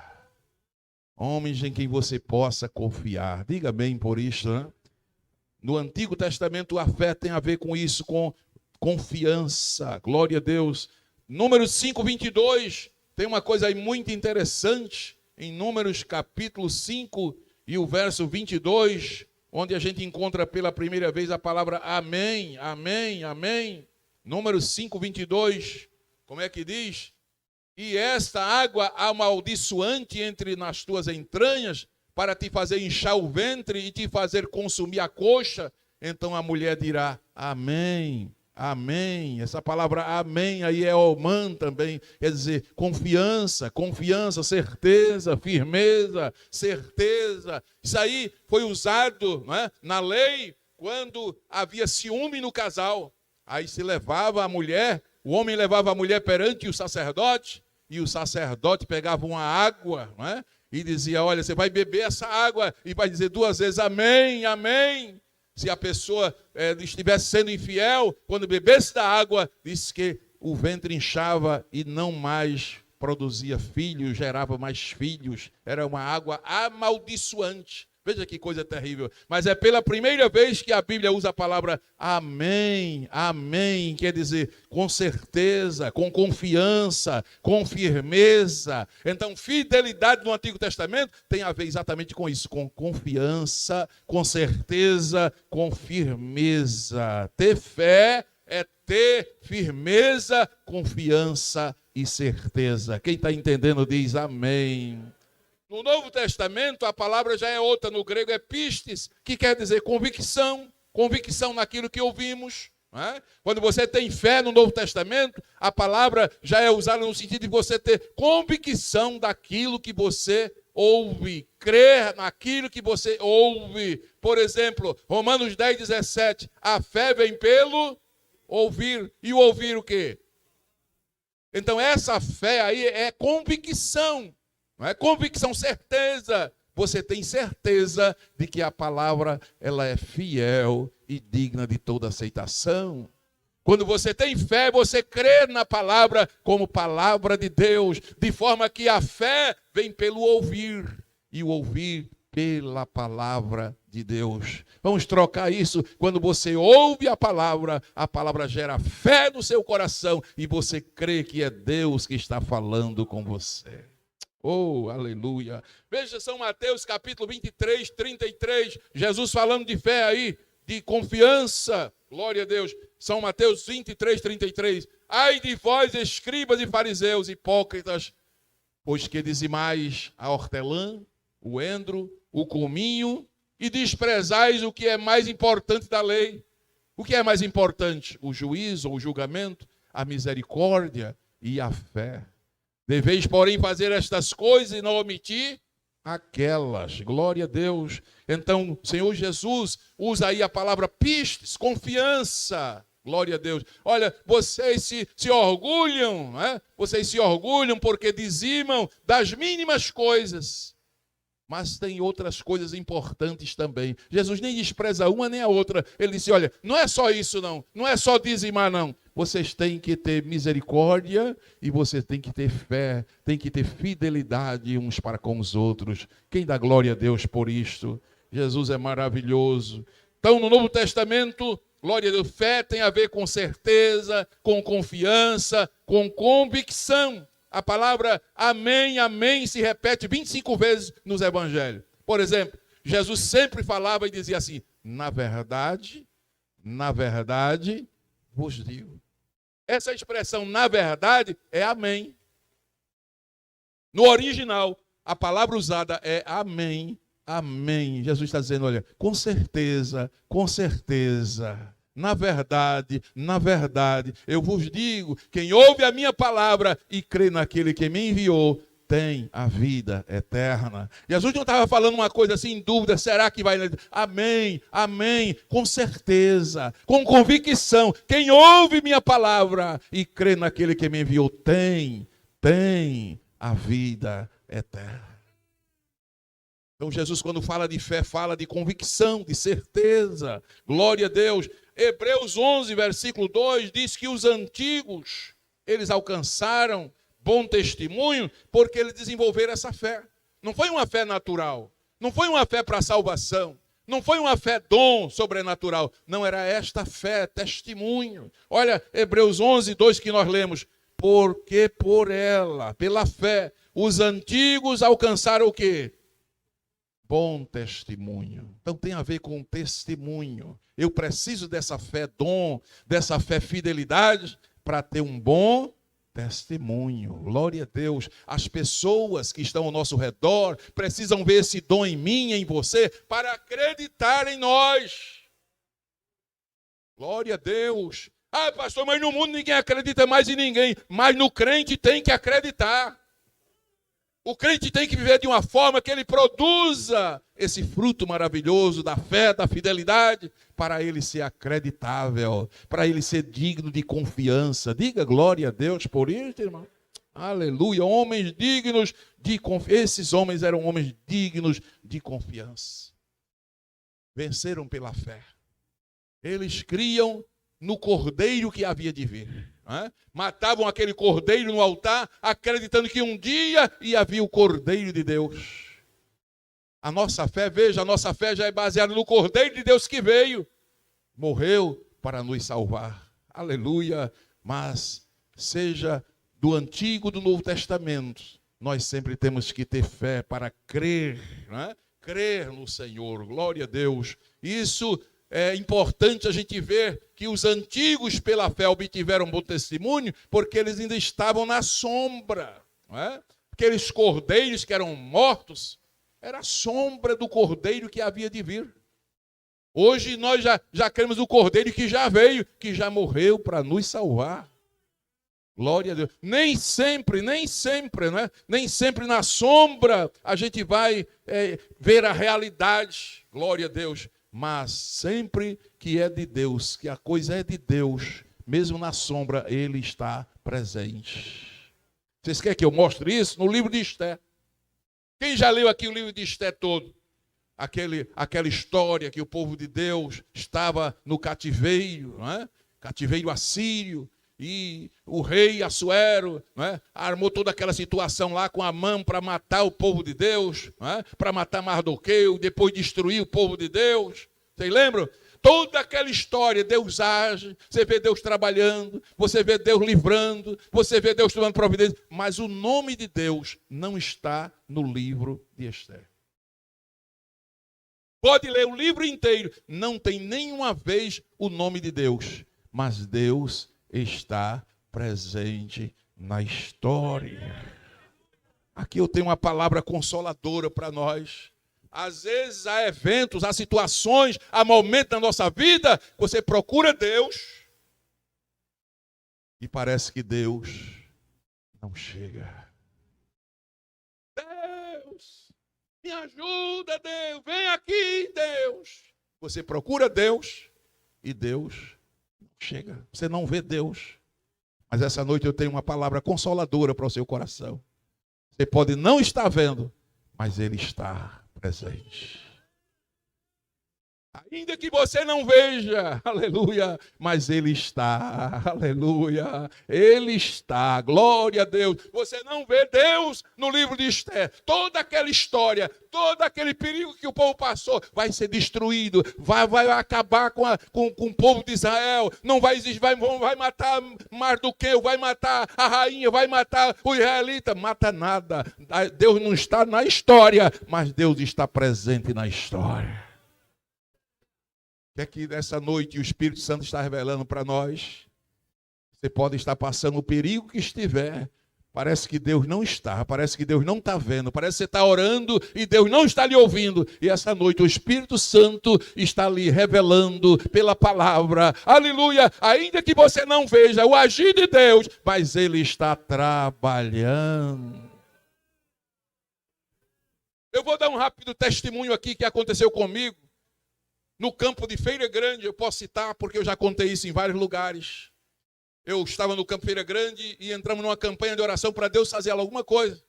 Speaker 1: Homens em quem você possa confiar. Diga bem por isso, né? No Antigo Testamento a fé tem a ver com isso, com confiança. Glória a Deus. Números 5, 22. Tem uma coisa aí muito interessante. Em Números capítulo 5 e o verso 22. Onde a gente encontra pela primeira vez a palavra amém, amém, amém. Números 5, 22. Como é que diz? E esta água amaldiçoante entre nas tuas entranhas, para te fazer inchar o ventre e te fazer consumir a coxa. Então a mulher dirá, amém, amém. Essa palavra amém aí é omã também, quer dizer confiança, confiança, certeza, firmeza, certeza. Isso aí foi usado, não é, na lei quando havia ciúme no casal. Aí se levava a mulher, o homem levava a mulher perante o sacerdote, e o sacerdote pegava uma água, não é? E dizia, olha, você vai beber essa água e vai dizer 2 vezes amém, amém. Se a pessoa estivesse sendo infiel, quando bebesse da água, disse que o ventre inchava e não mais produzia filhos, gerava mais filhos. Era uma água amaldiçoante. Veja que coisa terrível. Mas é pela primeira vez que a Bíblia usa a palavra amém, amém. Quer dizer, com certeza, com confiança, com firmeza. Então, fidelidade no Antigo Testamento tem a ver exatamente com isso. Com confiança, com certeza, com firmeza. Ter fé é ter firmeza, confiança e certeza. Quem está entendendo diz amém. No Novo Testamento, a palavra já é outra, no grego é pistis, que quer dizer convicção, convicção naquilo que ouvimos. Não é? Quando você tem fé no Novo Testamento, a palavra já é usada no sentido de você ter convicção daquilo que você ouve, crer naquilo que você ouve. Por exemplo, Romanos 10, 17, a fé vem pelo ouvir, e o ouvir o quê? Então essa fé aí é convicção. Não é convicção, certeza. Você tem certeza de que a palavra ela é fiel e digna de toda aceitação. Quando você tem fé, você crê na palavra como palavra de Deus, de forma que a fé vem pelo ouvir e o ouvir pela palavra de Deus. Vamos trocar isso. Quando você ouve a palavra gera fé no seu coração e você crê que é Deus que está falando com você. Oh, aleluia. Veja São Mateus capítulo 23, 33. Jesus falando de fé aí, de confiança. Glória a Deus. São Mateus 23, 33. Ai de vós, escribas e fariseus, hipócritas, Pois que dizimais a hortelã, o endro, o cominho, e desprezais o que é mais importante da lei. O que é mais importante? O juízo ou o julgamento, a misericórdia e a fé. Deveis, porém, fazer estas coisas e não omitir aquelas. Glória a Deus. Então, o Senhor Jesus usa aí a palavra pistes, confiança. Glória a Deus. Olha, vocês se orgulham, né? Vocês se orgulham porque dizimam das mínimas coisas. Mas tem outras coisas importantes também. Jesus nem despreza uma nem a outra. Ele disse, olha, não é só isso não. Não é só dizimar não. Vocês têm que ter misericórdia e vocês têm que ter fé. Tem que ter fidelidade uns para com os outros. Quem dá glória a Deus por isto? Jesus é maravilhoso. Então, no Novo Testamento, glória a Deus, fé tem a ver com certeza, com confiança, com convicção. A palavra amém, amém se repete 25 vezes nos evangelhos. Por exemplo, Jesus sempre falava e dizia assim, na verdade, vos digo. Essa expressão, na verdade, é amém. No original, a palavra usada é amém, amém. Jesus está dizendo, olha, com certeza, na verdade, eu vos digo, quem ouve a minha palavra e crê naquele que me enviou, tem a vida eterna. Jesus não estava falando uma coisa assim em dúvida, será que vai? Amém, amém, com certeza, com convicção. Quem ouve minha palavra e crê naquele que me enviou, tem a vida eterna. Então Jesus, quando fala de fé, fala de convicção, de certeza. Glória a Deus. Hebreus 11, versículo 2, diz que os antigos, eles alcançaram bom testemunho porque eles desenvolveram essa fé. Não foi uma fé natural, não foi uma fé para salvação, não foi uma fé dom sobrenatural, não, era esta fé, testemunho. Olha, Hebreus 11, 2 que nós lemos, porque por ela, pela fé, os antigos alcançaram o quê? Bom testemunho. Então tem a ver com testemunho. Eu preciso dessa fé dom, dessa fé fidelidade para ter um bom testemunho. Glória a Deus. As pessoas que estão ao nosso redor precisam ver esse dom em mim, em você, para acreditar em nós. Glória a Deus. Ah, pastor, mas no mundo ninguém acredita mais em ninguém. Mas no crente tem que acreditar. O crente tem que viver de uma forma que ele produza esse fruto maravilhoso da fé, da fidelidade, para ele ser acreditável, para ele ser digno de confiança. Diga glória a Deus por isso, irmão. Aleluia. Homens dignos de confiança. Esses homens eram homens dignos de confiança. Venceram pela fé. Eles criam no cordeiro que havia de vir. Matavam aquele cordeiro no altar, acreditando que um dia ia vir o cordeiro de Deus. A nossa fé, veja, a nossa fé já é baseada no cordeiro de Deus que veio, morreu para nos salvar. Aleluia. Mas seja do Antigo ou do Novo Testamento, nós sempre temos que ter fé para crer, crer no Senhor. Glória a Deus. Isso é importante a gente ver que os antigos pela fé obtiveram um bom testemunho, porque eles ainda estavam na sombra. Aqueles cordeiros que eram mortos, era a sombra do cordeiro que havia de vir. Hoje nós já cremos no cordeiro que já veio, que já morreu para nos salvar. Glória a Deus. Nem sempre, Nem sempre na sombra a gente vai ver a realidade. Glória a Deus. Mas sempre que é de Deus, que a coisa é de Deus, mesmo na sombra, Ele está presente. Vocês querem que eu mostre isso? No livro de Esté. Quem já leu aqui o livro de Esté todo? Aquela história que o povo de Deus estava no cativeiro, cativeiro assírio, e o rei Assuero armou toda aquela situação lá com Amã para matar o povo de Deus, para matar Mardoqueu, depois destruir o povo de Deus. Vocês lembram? Toda aquela história, Deus age, você vê Deus trabalhando, você vê Deus livrando, você vê Deus tomando providência, mas o nome de Deus não está no livro de Esté. Pode ler o livro inteiro, não tem nenhuma vez o nome de Deus, mas Deus está presente na história. Aqui eu tenho uma palavra consoladora para nós. Às vezes há eventos, há situações, há momentos na nossa vida, você procura Deus e parece que Deus não chega. Deus, me ajuda, Deus, vem aqui, Deus. Você procura Deus e Deus não chega. Você não vê Deus. Mas essa noite eu tenho uma palavra consoladora para o seu coração. Você pode não estar vendo, mas Ele está presente. Ainda que você não veja, aleluia, mas Ele está, aleluia, Ele está, glória a Deus. Você não vê Deus no livro de Esther. Toda aquela história, todo aquele perigo que o povo passou vai ser destruído, vai acabar com o povo de Israel. Não vai existir, vai matar Mardoqueu, vai matar a rainha, vai matar o israelita. Mata nada. Deus não está na história, mas Deus está presente na história. É que nessa noite o Espírito Santo está revelando para nós. Você pode estar passando o perigo que estiver. Parece que Deus não está, parece que Deus não está vendo, parece que você está orando e Deus não está lhe ouvindo. E essa noite o Espírito Santo está lhe revelando pela palavra. Aleluia! Ainda que você não veja o agir de Deus, mas Ele está trabalhando. Eu vou dar um rápido testemunho aqui que aconteceu comigo. No campo de Feira Grande, eu posso citar, porque eu já contei isso em vários lugares. Eu estava no campo Feira Grande e entramos numa campanha de oração para Deus fazer alguma coisa.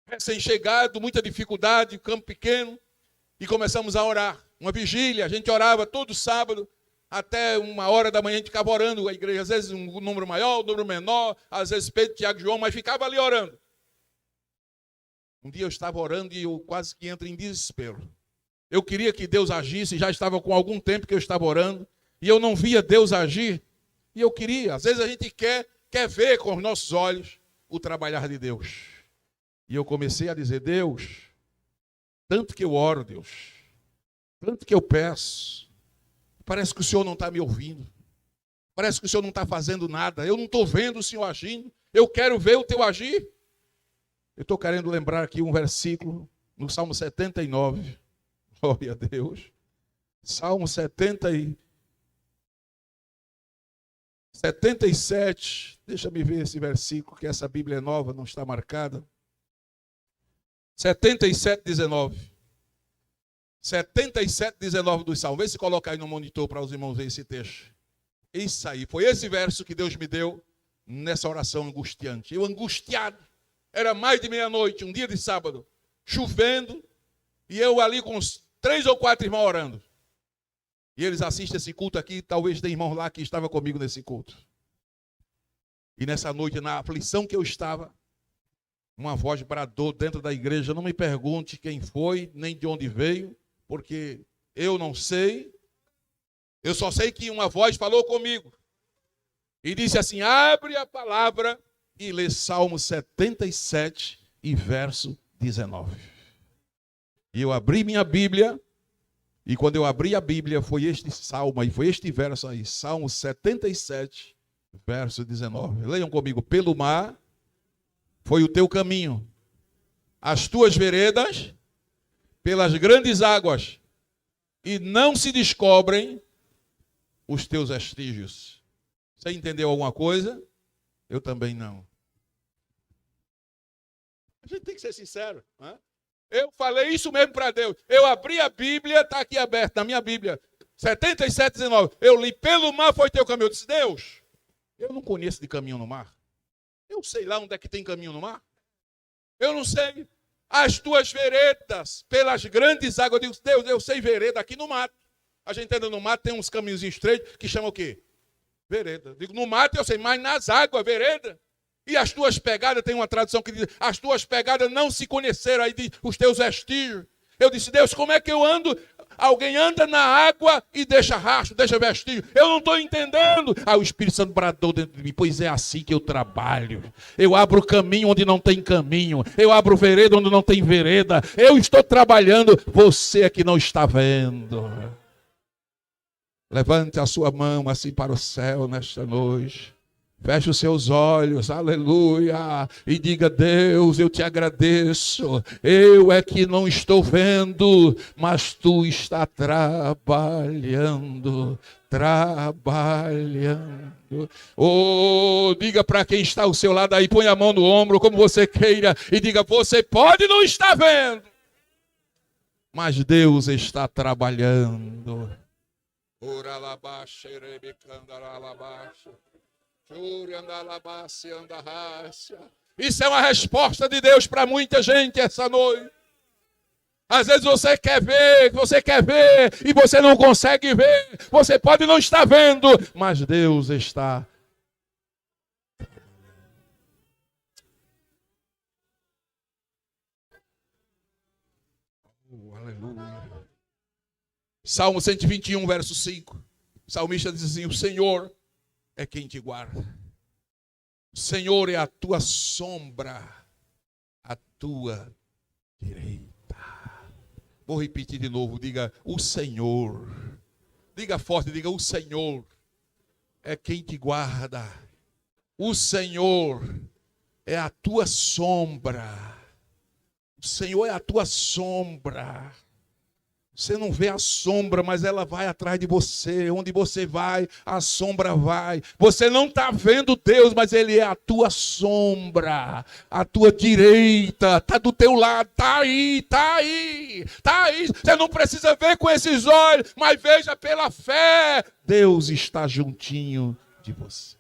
Speaker 1: Recém-chegado, muita dificuldade, campo pequeno, e começamos a orar. Uma vigília, a gente orava todo sábado, até 1h da manhã a gente ficava orando a igreja, às vezes um número maior, um número menor, às vezes Pedro, Tiago e João, mas ficava ali orando. Um dia eu estava orando e eu quase que entro em desespero. Eu queria que Deus agisse, já estava com algum tempo que eu estava orando, e eu não via Deus agir, e eu queria. Às vezes a gente quer ver com os nossos olhos o trabalhar de Deus. E eu comecei a dizer, Deus, tanto que eu oro, Deus, tanto que eu peço, parece que o Senhor não está me ouvindo, parece que o Senhor não está fazendo nada, eu não estou vendo o Senhor agindo, eu quero ver o teu agir. Eu estou querendo lembrar aqui um versículo no Salmo 79, glória a Deus. Salmo 77. Deixa-me ver esse versículo, que essa Bíblia é nova, não está marcada. 77, 19. 77, 19 do Salmo. Vê se coloca aí no monitor para os irmãos verem esse texto. Isso aí, foi esse verso que Deus me deu nessa oração angustiante. Eu angustiado. Era mais de meia-noite, um dia de sábado, chovendo, e eu ali com uns 3 ou 4 irmãos orando. E eles assistem esse culto aqui, talvez tem irmãos lá que estavam comigo nesse culto. E nessa noite, na aflição que eu estava, uma voz bradou dentro da igreja, não me pergunte quem foi, nem de onde veio, porque eu não sei. Eu só sei que uma voz falou comigo. E disse assim, abre a palavra e lê Salmo 77 e verso 19. E eu abri minha Bíblia, e quando eu abri a Bíblia, foi este salmo aí, foi este verso aí, Salmo 77, verso 19. Leiam comigo, pelo mar foi o teu caminho, as tuas veredas pelas grandes águas, e não se descobrem os teus vestígios. Você entendeu alguma coisa? Eu também não. A gente tem que ser sincero, né? Eu falei isso mesmo para Deus. Eu abri a Bíblia, está aqui aberta na minha Bíblia, 77, 19. Eu li, pelo mar foi teu caminho. Eu disse, Deus, eu não conheço de caminho no mar. Eu sei lá onde é que tem caminho no mar. Eu não sei. As tuas veredas pelas grandes águas. Eu digo, Deus, eu sei vereda aqui no mato. A gente anda no mato, tem uns caminhos estreitos que chamam o quê? Vereda. Digo, no mato eu sei, mas nas águas, vereda. E as tuas pegadas, tem uma tradução que diz, as tuas pegadas não se conheceram, aí diz, os teus vestígios. Eu disse, Deus, como é que eu ando? Alguém anda na água e deixa rastro, deixa vestígio. Eu não estou entendendo. Aí o Espírito Santo bradou dentro de mim, pois é assim que eu trabalho. Eu abro caminho onde não tem caminho. Eu abro vereda onde não tem vereda. Eu estou trabalhando, você é que não está vendo. Levante a sua mão assim para o céu nesta noite. Feche os seus olhos, aleluia, e diga: Deus, eu te agradeço. Eu é que não estou vendo, mas tu está trabalhando. Oh, diga para quem está ao seu lado aí, põe a mão no ombro como você queira e diga: você pode não estar vendo, mas Deus está trabalhando. Isso é uma resposta de Deus para muita gente essa noite. Às vezes você quer ver e você não consegue ver. Você pode não estar vendo, mas Deus está. Aleluia. Salmo 121, verso 5. O salmista diz assim: o Senhor é quem te guarda. O Senhor é a tua sombra, a tua direita. Vou repetir de novo, diga: o Senhor. Diga forte, diga: o Senhor é quem te guarda. O Senhor é a tua sombra. O Senhor é a tua sombra. Você não vê a sombra, mas ela vai atrás de você. Onde você vai, a sombra vai. Você não está vendo Deus, mas Ele é a tua sombra. A tua direita, está do teu lado. Está aí, está aí, está aí. Você não precisa ver com esses olhos, mas veja pela fé. Deus está juntinho de você.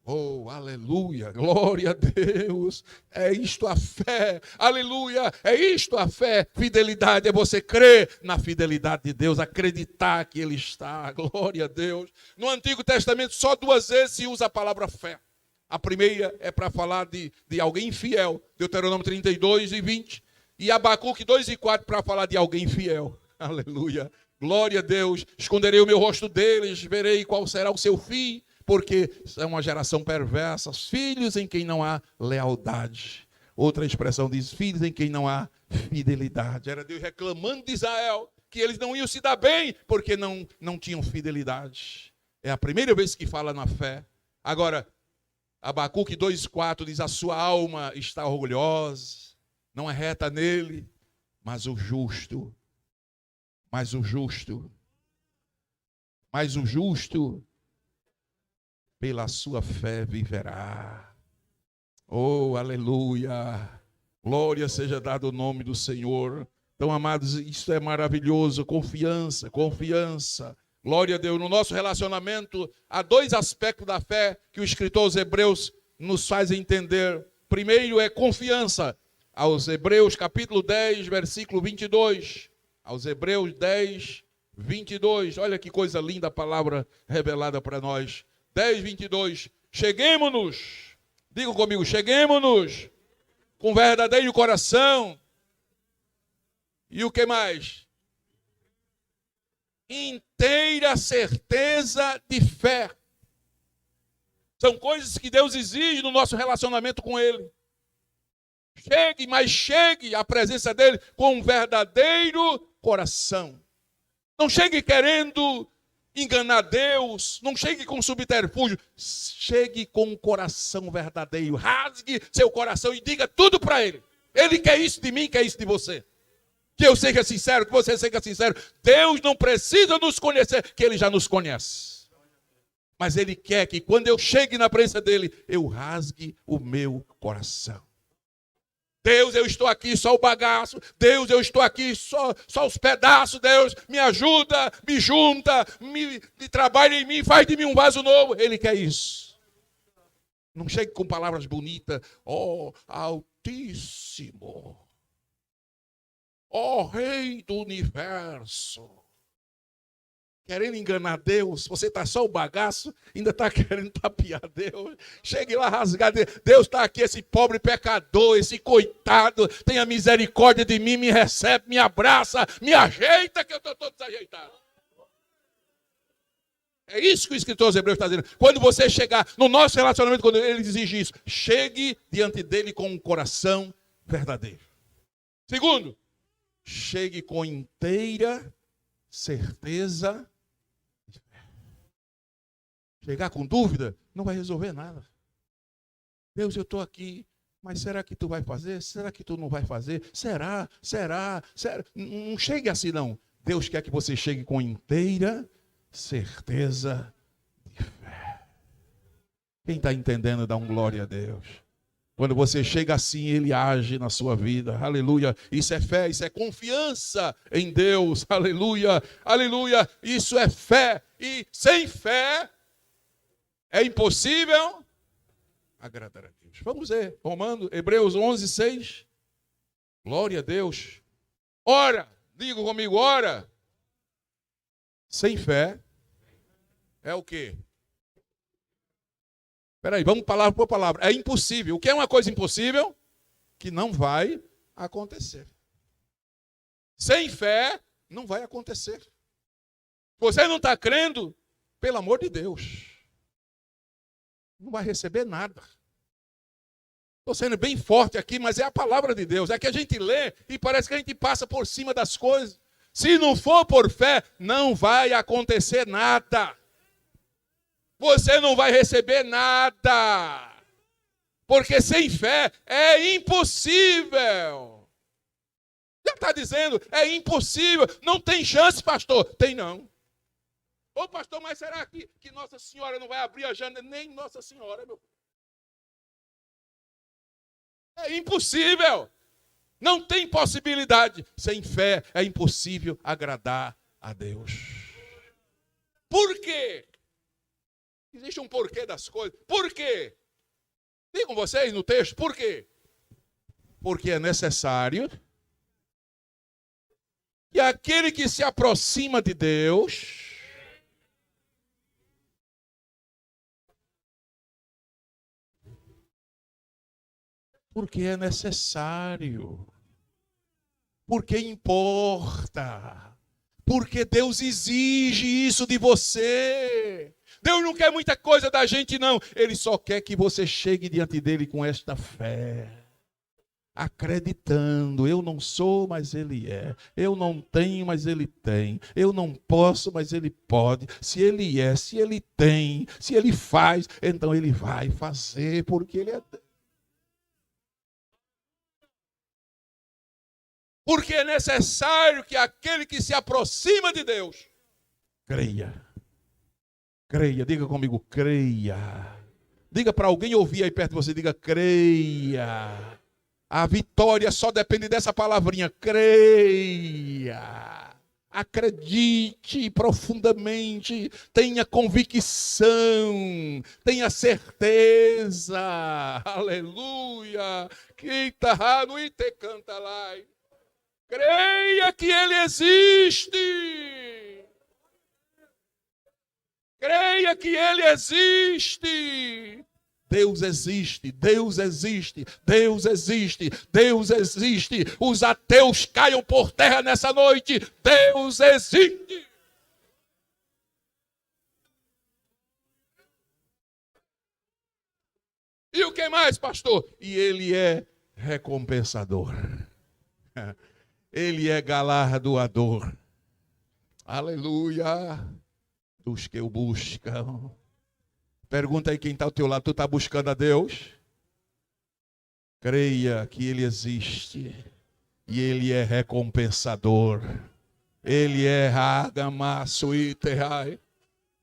Speaker 1: Oh, aleluia, glória a Deus, é isto a fé, aleluia, é isto a fé. Fidelidade é você crer na fidelidade de Deus, acreditar que Ele está, glória a Deus. No Antigo Testamento só 2 vezes se usa a palavra fé. A primeira é para falar de alguém fiel, Deuteronômio 32 e 20, e Abacuque 2 e 4 para falar de alguém fiel, aleluia, glória a Deus. Esconderei o meu rosto deles, verei qual será o seu fim, porque é uma geração perversa, filhos em quem não há lealdade. Outra expressão diz: filhos em quem não há fidelidade. Era Deus reclamando de Israel que eles não iam se dar bem porque não tinham fidelidade. É a primeira vez que fala na fé. Agora, Abacuque 2,4 diz: a sua alma está orgulhosa, não é reta nele, mas o justo pela sua fé viverá. Oh, aleluia. Glória seja dado o nome do Senhor. Então, amados, isso é maravilhoso. Confiança. Glória a Deus. No nosso relacionamento, há 2 aspectos da fé que o escritor aos Hebreus nos faz entender. Primeiro é confiança. Aos Hebreus, capítulo 10, versículo 22. Aos Hebreus 10, 22. Olha que coisa linda a palavra revelada para nós. 10, 22, cheguemo-nos, diga comigo, cheguemo-nos, com verdadeiro coração, e o que mais? Inteira certeza de fé. São coisas que Deus exige no nosso relacionamento com Ele. Chegue à presença dEle com um verdadeiro coração. Não chegue querendo enganar Deus, não chegue com subterfúgio, chegue com um coração verdadeiro, rasgue seu coração e diga tudo para Ele. Ele quer isso de mim, quer isso de você. Que eu seja sincero, que você seja sincero. Deus não precisa nos conhecer, que Ele já nos conhece. Mas Ele quer que quando eu chegue na presença dEle, eu rasgue o meu coração. Deus, eu estou aqui só o bagaço. Deus, eu estou aqui só os pedaços. Deus, me ajuda, me junta, me trabalha em mim, faz de mim um vaso novo. Ele quer isso. Não chegue com palavras bonitas. Oh, Altíssimo. Oh, Rei do Universo. Querendo enganar Deus, você está só o bagaço, ainda está querendo tapear Deus. Chegue lá rasgar Deus. Deus está aqui, esse pobre pecador, esse coitado, tenha misericórdia de mim, me recebe, me abraça, me ajeita, que eu estou todo desajeitado. É isso que o escritor aos Hebreus está dizendo. Quando você chegar no nosso relacionamento, quando ele exige isso, chegue diante dele com um coração verdadeiro. Segundo, chegue com inteira certeza. chegar com dúvida, não vai resolver nada. Deus, eu estou aqui, mas será que tu vai fazer? Será que tu não vai fazer? Será? Não chegue assim, não. Deus quer que você chegue com inteira certeza de fé. Quem está entendendo, dá um glória a Deus. Quando você chega assim, Ele age na sua vida. Aleluia. Isso é fé, isso é confiança em Deus. Aleluia, aleluia. Isso é fé. E sem fé é impossível agradar a Deus. Vamos ver, Hebreus 11, 6. Glória a Deus. Ora, diga comigo, ora. Sem fé é o quê? Espera aí, vamos palavra por palavra. É impossível. O que é uma coisa impossível? Que não vai acontecer. Sem fé, não vai acontecer. Você não está crendo, pelo amor de Deus, não vai receber nada. Estou sendo bem forte aqui, mas é a palavra de Deus. É que a gente lê e parece que a gente passa por cima das coisas. Se não for por fé, não vai acontecer nada. Você não vai receber nada. Porque sem fé é impossível. Já está dizendo, é impossível. Não tem chance, pastor. Tem não. Ô pastor, mas será que Nossa Senhora não vai abrir a janela? Nem Nossa Senhora, meu. É impossível. Não tem possibilidade. Sem fé é impossível agradar a Deus. Por quê? Existe um porquê das coisas. Por quê? Digam vocês no texto, por quê? Porque é necessário que aquele que se aproxima de Deus porque é necessário, porque importa, porque Deus exige isso de você. Deus não quer muita coisa da gente, não. Ele só quer que você chegue diante dele com esta fé, acreditando. Eu não sou, mas ele é. Eu não tenho, mas ele tem. Eu não posso, mas ele pode. Se ele é, se ele tem, se ele faz, então ele vai fazer, porque ele é Deus. Porque é necessário que aquele que se aproxima de Deus creia. Creia, diga comigo, creia. Diga para alguém ouvir aí perto de você, diga creia. A vitória só depende dessa palavrinha, creia. Acredite profundamente, tenha convicção, tenha certeza. Aleluia. Quita no ite canta lá. Creia que ele existe. Creia que ele existe. Deus existe, Deus existe, Deus existe, Deus existe. Os ateus caiam por terra nessa noite. Deus existe. E o que mais, pastor? E ele é recompensador. Ele é galardoador. Aleluia. Dos que o buscam. Pergunta aí quem está ao teu lado. Tu está buscando a Deus? Creia que ele existe. E ele é recompensador. Ele é Hagamaçuiterai.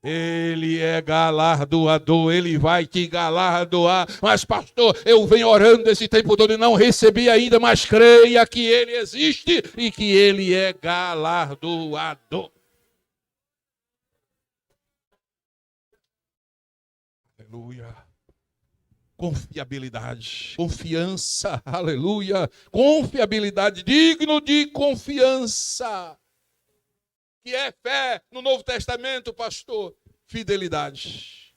Speaker 1: Ele é galardoador, ele vai te galardoar. Mas pastor, eu venho orando esse tempo todo e não recebi ainda, mas creia que ele existe e que ele é galardoador. Aleluia. Confiabilidade, confiança, aleluia. Confiabilidade, digno de confiança. Que é fé no Novo Testamento, pastor? Fidelidade.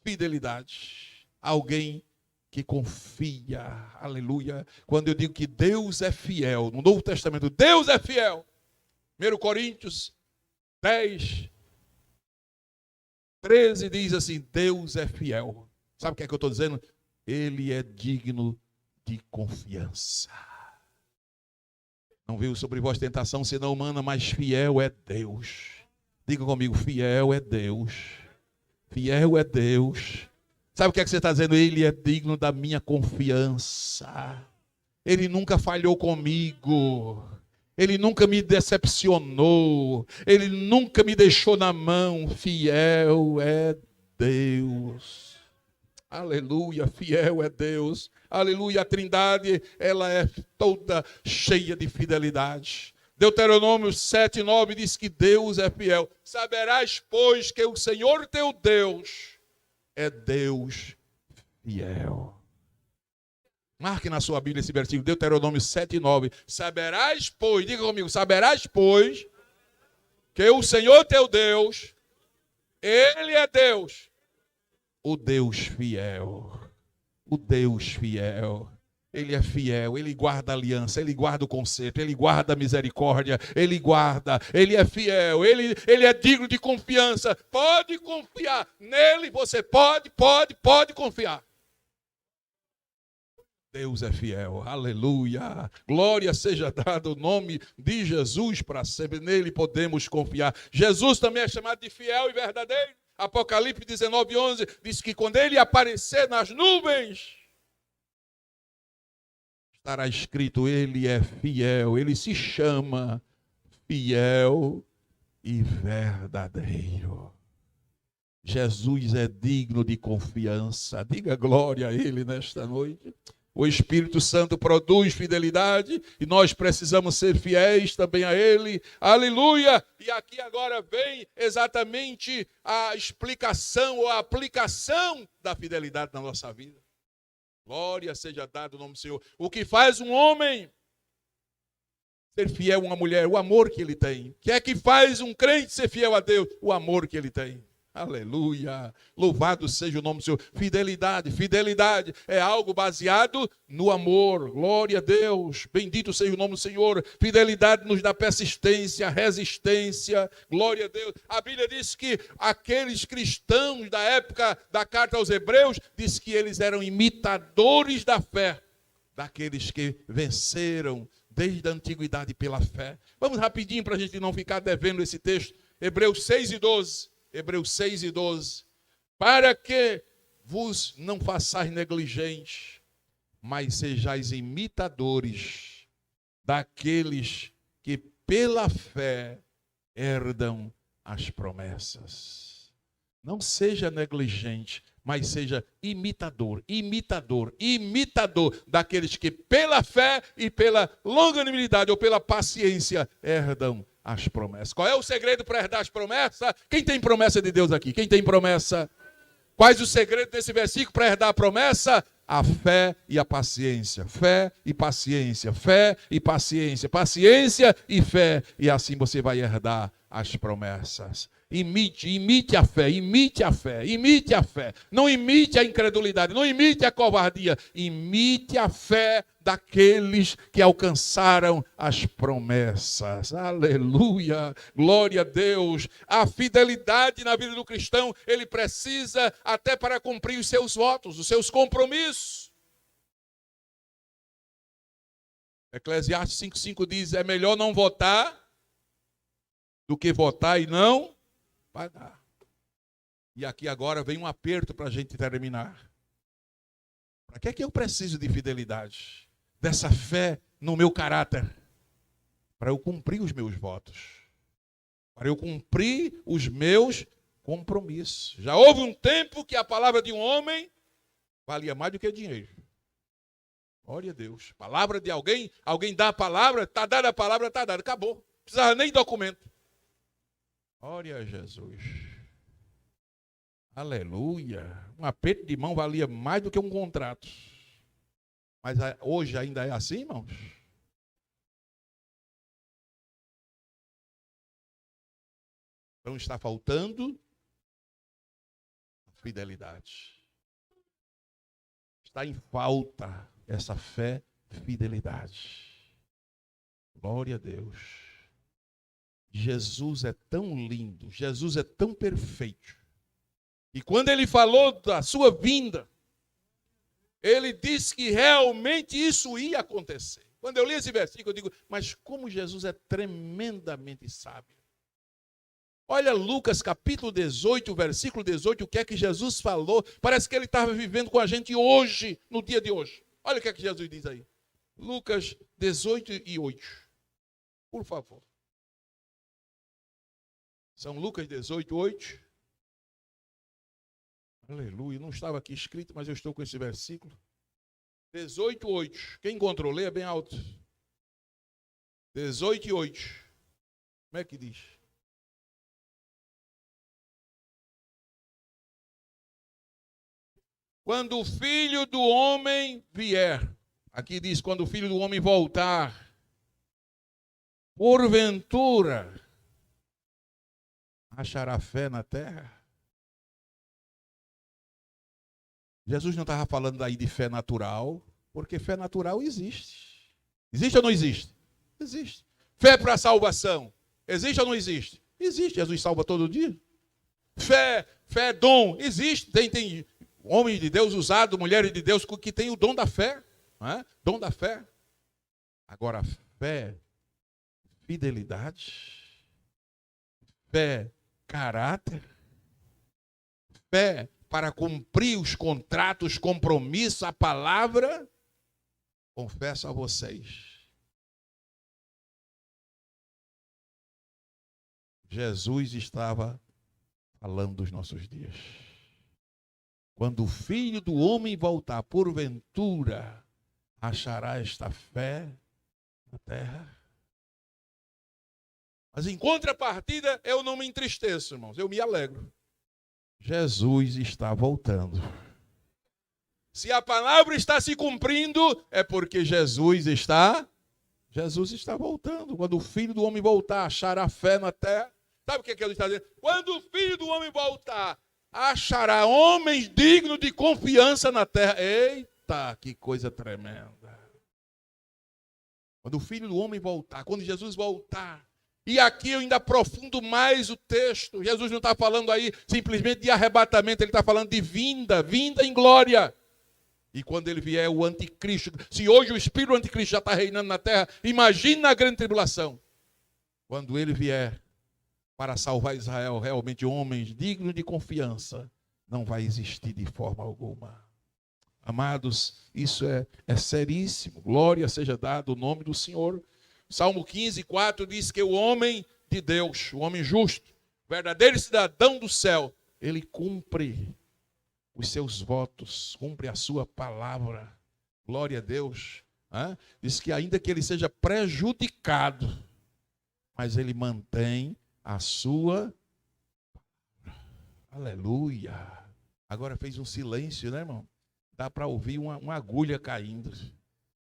Speaker 1: Fidelidade. Alguém que confia. Aleluia. Quando eu digo que Deus é fiel, no Novo Testamento, Deus é fiel. 1 Coríntios 10, 13 diz assim, Deus é fiel. Sabe o que é que eu estou dizendo? Ele é digno de confiança. Não veio sobre vós tentação senão humana, mas fiel é Deus. Diga comigo, fiel é Deus. Fiel é Deus. Sabe o que é que você está dizendo? Ele é digno da minha confiança. Ele nunca falhou comigo. Ele nunca me decepcionou. Ele nunca me deixou na mão. Fiel é Deus. Aleluia, fiel é Deus. Aleluia, a Trindade, ela é toda cheia de fidelidade. Deuteronômio 7:9 diz que Deus é fiel. Saberás, pois, que o Senhor teu Deus é Deus fiel. Marque na sua Bíblia esse versículo, Deuteronômio 7:9. Saberás, pois, diga comigo, saberás, pois, que o Senhor teu Deus, Ele é Deus, o Deus fiel. O Deus fiel. Ele é fiel, Ele guarda a aliança, Ele guarda o conserto, Ele guarda a misericórdia, Ele guarda, Ele é fiel, Ele é digno de confiança. Pode confiar nele, você pode confiar. Deus é fiel, aleluia. Glória seja dada o nome de Jesus para sempre. Nele podemos confiar. Jesus também é chamado de fiel e verdadeiro. Apocalipse 19:11 diz que quando ele aparecer nas nuvens, estará escrito, ele é fiel. Ele se chama fiel e verdadeiro. Jesus é digno de confiança. Diga glória a ele nesta noite. O Espírito Santo produz fidelidade e nós precisamos ser fiéis também a Ele. Aleluia! E aqui agora vem exatamente a explicação ou a aplicação da fidelidade na nossa vida. Glória seja dado o nome do Senhor. O que faz um homem ser fiel a uma mulher? O amor que ele tem. O que é que faz um crente ser fiel a Deus? O amor que ele tem. Aleluia, louvado seja o nome do Senhor. Fidelidade é algo baseado no amor. Glória a Deus, bendito seja o nome do Senhor. Fidelidade nos dá persistência, resistência. Glória a Deus. A Bíblia diz que aqueles cristãos da época da carta aos Hebreus, diz que eles eram imitadores da fé daqueles que venceram desde a antiguidade pela fé. Vamos rapidinho para a gente não ficar devendo esse texto. Hebreus 6:12. Hebreus 6:12, para que vos não façais negligentes, mas sejais imitadores daqueles que pela fé herdam as promessas. Não seja negligente, mas seja imitador daqueles que pela fé e pela longanimidade ou pela paciência herdam as promessas. Qual é o segredo para herdar as promessas? Quem tem promessa de Deus aqui? Quem tem promessa? Quais o segredo desse versículo para herdar a promessa? A fé e a paciência. Fé e paciência. Fé e paciência. Paciência e fé. E assim você vai herdar as promessas. Imite a fé, imite a fé, imite a fé. Não imite a incredulidade, não imite a covardia. Imite a fé daqueles que alcançaram as promessas. Aleluia, glória a Deus. A fidelidade na vida do cristão, ele precisa até para cumprir os seus votos, os seus compromissos. Eclesiastes 5:5 diz, é melhor não votar do que votar e não pagar. E aqui agora vem um aperto para a gente terminar. Para que é que eu preciso de fidelidade? Dessa fé no meu caráter? Para eu cumprir os meus votos. Para eu cumprir os meus compromissos. Já houve um tempo que a palavra de um homem valia mais do que dinheiro. Glória a Deus. Palavra de alguém dá a palavra, está dada a palavra, está dada. Acabou. Não precisava nem de documento. Glória a Jesus. Aleluia. Um aperto de mão valia mais do que um contrato. Mas hoje ainda é assim, irmãos? Então está faltando fidelidade. Está em falta essa fé, fidelidade. Glória a Deus. Jesus é tão lindo, Jesus é tão perfeito. E quando ele falou da sua vinda, ele disse que realmente isso ia acontecer. Quando eu li esse versículo, eu digo, mas como Jesus é tremendamente sábio. Olha Lucas capítulo 18, versículo 18, o que é que Jesus falou. Parece que ele estava vivendo com a gente hoje, no dia de hoje. Olha o que é que Jesus diz aí. Lucas 18 e 8. Por favor. São Lucas 18, 8. Aleluia. Não estava aqui escrito, mas eu estou com esse versículo. 18, 8. Quem encontrou? Leia bem alto. 18 e 8. Como é que diz? Quando o Filho do Homem vier. Aqui diz, quando o Filho do Homem voltar. Porventura, achará fé na terra? Jesus não estava falando aí de fé natural, porque fé natural existe. Existe ou não existe? Existe. Fé para a salvação. Existe ou não existe? Existe. Jesus salva todo dia. Fé é dom. Existe. Tem homens de Deus usado, mulheres de Deus que tem o dom da fé. Não é? Dom da fé. Agora, fé, fidelidade, fé, caráter, fé para cumprir os contratos, compromissos, a palavra, confesso a vocês, Jesus estava falando dos nossos dias. Quando o Filho do Homem voltar, porventura, achará esta fé na terra? Mas em contrapartida, eu não me entristeço, irmãos, eu me alegro. Jesus está voltando. Se a palavra está se cumprindo, é porque Jesus está voltando. Quando o Filho do Homem voltar, achará fé na terra. Sabe o que ele está dizendo? Quando o Filho do Homem voltar, achará homens dignos de confiança na terra. Eita, que coisa tremenda. Quando o Filho do Homem voltar, quando Jesus voltar. E aqui eu ainda aprofundo mais o texto. Jesus não está falando aí simplesmente de arrebatamento, ele está falando de vinda em glória. E quando ele vier o anticristo, se hoje o espírito do anticristo já está reinando na terra, imagine na grande tribulação. Quando ele vier para salvar Israel, realmente homens dignos de confiança, não vai existir de forma alguma. Amados, isso é seríssimo. Glória seja dada o nome do Senhor. Salmo 15, 4 diz que o homem de Deus, o homem justo, verdadeiro cidadão do céu, ele cumpre os seus votos, cumpre a sua palavra. Glória a Deus. Diz que ainda que ele seja prejudicado, mas ele mantém a sua palavra. Aleluia. Agora fez um silêncio, né, irmão? Dá para ouvir uma agulha caindo.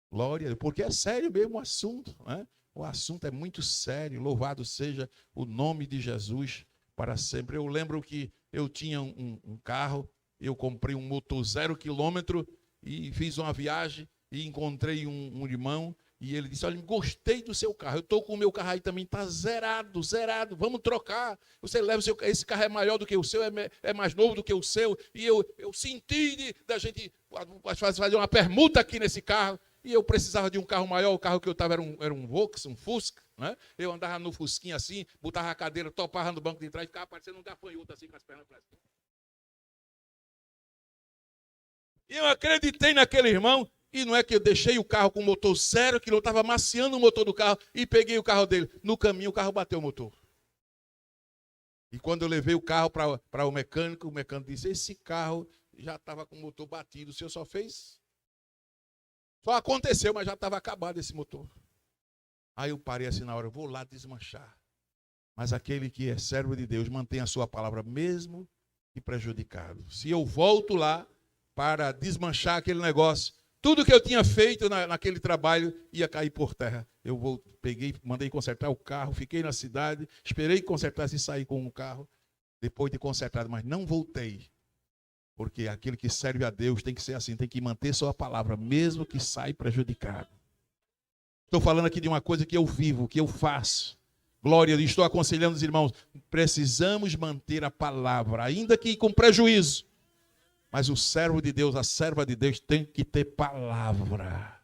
Speaker 1: Glória, porque é sério mesmo o assunto, né? O assunto é muito sério. Louvado seja o nome de Jesus para sempre. Eu lembro que eu tinha um carro, eu comprei um motor 0 km e fiz uma viagem e encontrei um irmão e ele disse, olha, gostei do seu carro, eu estou com o meu carro aí também, está zerado, vamos trocar. Você leva esse carro é maior do que o seu, é mais novo do que o seu, e eu senti da gente fazer uma permuta aqui nesse carro, e eu precisava de um carro maior, o carro que eu estava era um Vox, um Fusca, né? Eu andava no Fusquinha assim, botava a cadeira, topava no banco de trás, ficava parecendo um gafanhoto assim com as pernas para cima. E eu acreditei naquele irmão, e não é que eu deixei o carro com o motor 0 km, eu estava maciando o motor do carro e peguei o carro dele. No caminho o carro bateu o motor. E quando eu levei o carro para o mecânico disse, esse carro já estava com o motor batido, o senhor só fez? Só aconteceu, mas já estava acabado esse motor. Aí eu parei assim na hora, eu vou lá desmanchar. Mas aquele que é servo de Deus mantém a sua palavra mesmo que prejudicado. Se eu volto lá para desmanchar aquele negócio, tudo que eu tinha feito naquele trabalho ia cair por terra. Eu peguei, mandei consertar o carro, fiquei na cidade, esperei que consertasse e saí com o carro, depois de consertado, mas não voltei. Porque aquele que serve a Deus tem que ser assim, tem que manter sua palavra, mesmo que saia prejudicado. Estou falando aqui de uma coisa que eu vivo, que eu faço. Glória a Deus, estou aconselhando os irmãos, precisamos manter a palavra, ainda que com prejuízo. Mas o servo de Deus, a serva de Deus tem que ter palavra.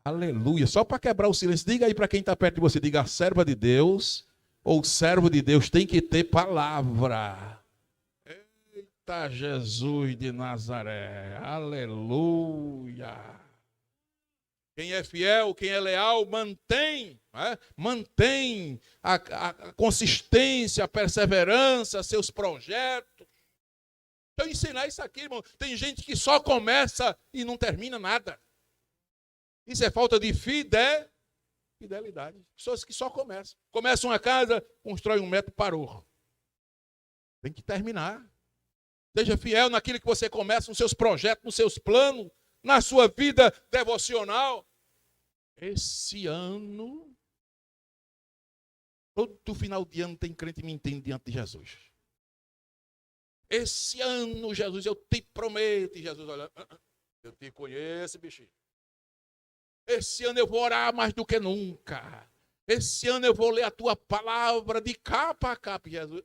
Speaker 1: Aleluia. Só para quebrar o silêncio, diga aí para quem está perto de você, diga, a serva de Deus ou servo de Deus tem que ter palavra. Eita Jesus de Nazaré, aleluia. Quem é fiel, quem é leal, mantém a consistência, a perseverança, seus projetos. Deixa eu ensinar isso aqui, irmão. Tem gente que só começa e não termina nada. Isso é falta de fidelidade. Pessoas que só começam. Começa uma casa, constrói 1 metro, parou. Tem que terminar. Seja fiel naquilo que você começa, nos seus projetos, nos seus planos, na sua vida devocional. Esse ano, todo final de ano tem crente que me entende diante de Jesus. Esse ano, Jesus, eu te prometo. E Jesus olha, eu te conheço, bichinho. Esse ano eu vou orar mais do que nunca. Esse ano eu vou ler a tua palavra de capa a capa. Jesus,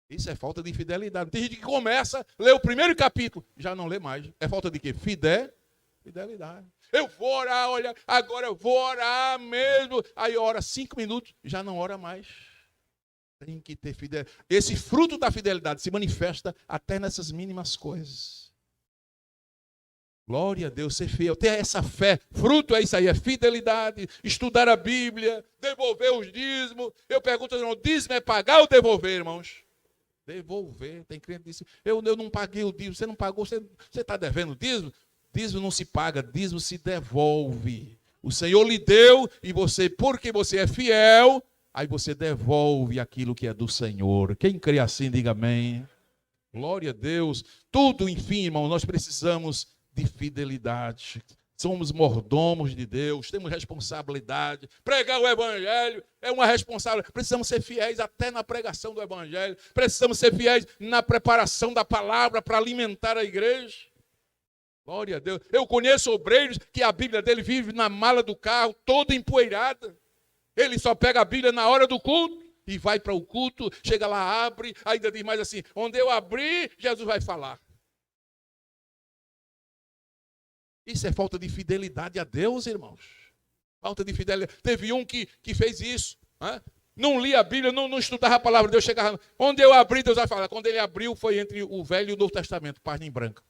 Speaker 1: isso é falta de fidelidade. Tem gente que começa, lê o primeiro capítulo, já não lê mais. É falta de quê? Fidelidade. Eu vou orar, olha, agora eu vou orar mesmo. Aí ora 5 minutos, já não ora mais. Tem que ter fidelidade. Esse fruto da fidelidade se manifesta até nessas mínimas coisas. Glória a Deus, ser fiel, ter essa fé. Fruto é isso aí, é fidelidade, estudar a Bíblia, devolver os dízimos. Eu pergunto, irmão, dízimo é pagar ou devolver, irmãos? Devolver. Tem crente que diz, eu não paguei o dízimo. Você não pagou, você está devendo dízimo? Dízimo não se paga, dízimo se devolve. O Senhor lhe deu e você, porque você é fiel, aí você devolve aquilo que é do Senhor. Quem crê assim, diga amém. Glória a Deus. Tudo, enfim, irmão, nós precisamos de fidelidade. Somos mordomos de Deus, temos responsabilidade. Pregar o Evangelho é uma responsabilidade. Precisamos ser fiéis até na pregação do Evangelho. Precisamos ser fiéis na preparação da palavra para alimentar a igreja. Glória a Deus. Eu conheço obreiros que a Bíblia dele vive na mala do carro, toda empoeirada. Ele só pega a Bíblia na hora do culto e vai para o culto, chega lá, abre, ainda diz mais assim, onde eu abrir, Jesus vai falar. Isso é falta de fidelidade a Deus, irmãos. Falta de fidelidade. Teve um que fez isso. Não lia a Bíblia, não estudava a palavra de Deus. Chegava, onde eu abri, Deus vai falar. Quando ele abriu, foi entre o Velho e o Novo Testamento, página em branca.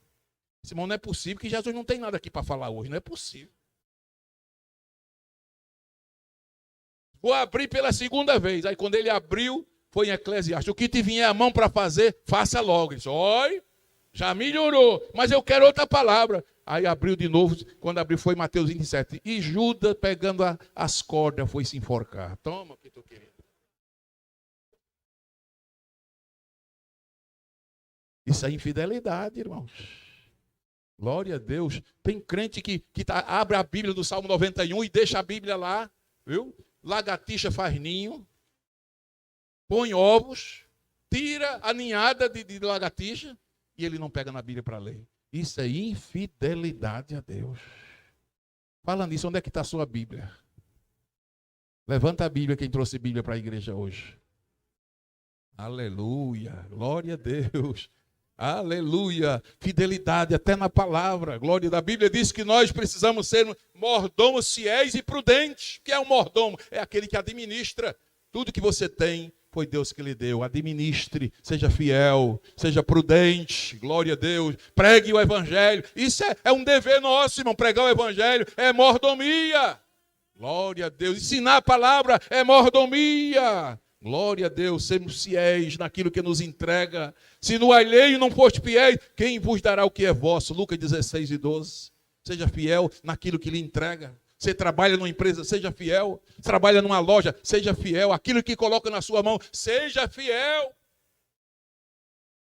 Speaker 1: Esse irmão, não é possível que Jesus não tem nada aqui para falar hoje. Não é possível. Vou abrir pela segunda vez. Aí quando ele abriu, foi em Eclesiastes. O que te vier a mão para fazer, faça logo. Ele disse, oi, já melhorou, mas eu quero outra palavra. Aí abriu de novo, quando abriu foi Mateus 27. E Judas, pegando as cordas, foi se enforcar. Toma o que tu queria. Isso é infidelidade, irmãos. Glória a Deus. Tem crente que abre a Bíblia do Salmo 91 e deixa a Bíblia lá, viu? Lagartixa faz ninho, põe ovos, tira a ninhada de lagartixa e ele não pega na Bíblia para ler. Isso é infidelidade a Deus. Falando nisso, onde é que está a sua Bíblia? Levanta a Bíblia, quem trouxe Bíblia para a igreja hoje. Aleluia, glória a Deus. Aleluia, fidelidade até na palavra. Glória da Bíblia diz que nós precisamos ser mordomos fiéis e prudentes. O que é um mordomo? É aquele que administra tudo que você tem. Foi Deus que lhe deu. Administre, seja fiel, seja prudente. Glória a Deus. Pregue o Evangelho. Isso é um dever nosso, irmão. Pregar o Evangelho é mordomia. Glória a Deus. Ensinar a palavra é mordomia. Glória a Deus. Sermos fiéis naquilo que nos entrega. Se no alheio não foste fiéis, quem vos dará o que é vosso? Lucas 16:12. Seja fiel naquilo que lhe entrega. Você trabalha numa empresa, seja fiel. Trabalha numa loja, seja fiel. Aquilo que coloca na sua mão, seja fiel.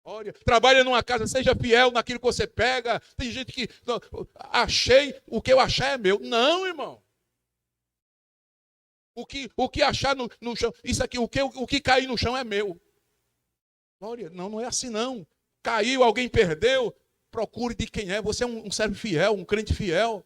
Speaker 1: Olha, trabalha numa casa, seja fiel naquilo que você pega. Tem gente que, achei, o que eu achar é meu. Não, irmão. O que achar no chão, isso aqui, o que cair no chão é meu. Olha, não é assim não. Caiu, alguém perdeu, procure de quem é. Você é um servo fiel, um crente fiel.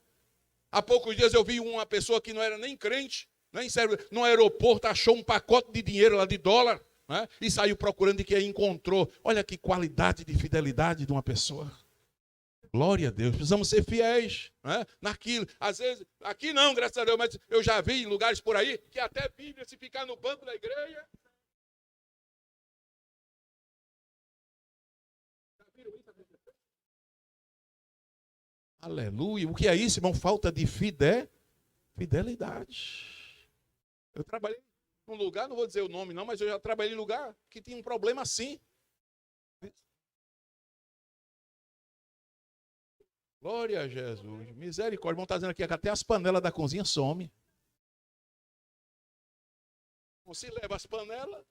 Speaker 1: Há poucos dias eu vi uma pessoa que não era nem crente, nem servo, no aeroporto achou um pacote de dinheiro lá de dólar, né? E saiu procurando de quem encontrou. Olha que qualidade de fidelidade de uma pessoa. Glória a Deus. Precisamos ser fiéis, né? Naquilo. Às vezes, aqui não, graças a Deus, mas eu já vi em lugares por aí que até Bíblia, se ficar no banco da igreja. Já viram isso? Aleluia. O que é isso, irmão? Falta de fidelidade. Eu trabalhei num lugar, não vou dizer o nome não, mas eu já trabalhei em lugar que tinha um problema assim. Glória a Jesus. Misericórdia. Vão estar dizendo aqui que até as panelas da cozinha somem. Você leva as panelas,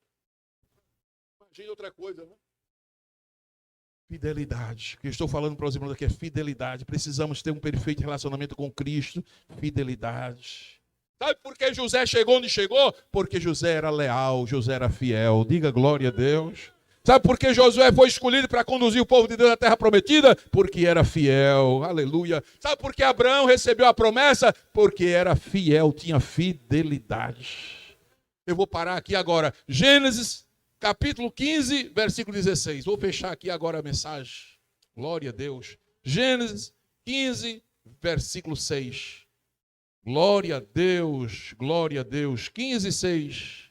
Speaker 1: imagina outra coisa, né? Fidelidade. O que eu estou falando para os irmãos aqui é fidelidade. Precisamos ter um perfeito relacionamento com Cristo. Fidelidade. Sabe por que José chegou onde chegou? Porque José era leal, José era fiel. Diga glória a Deus. Sabe por que Josué foi escolhido para conduzir o povo de Deus à terra prometida? Porque era fiel. Aleluia. Sabe por que Abraão recebeu a promessa? Porque era fiel, tinha fidelidade. Eu vou parar aqui agora. Gênesis, capítulo 15, versículo 16. Vou fechar aqui agora a mensagem. Glória a Deus. Gênesis 15, versículo 6. Glória a Deus, glória a Deus. 15, 6.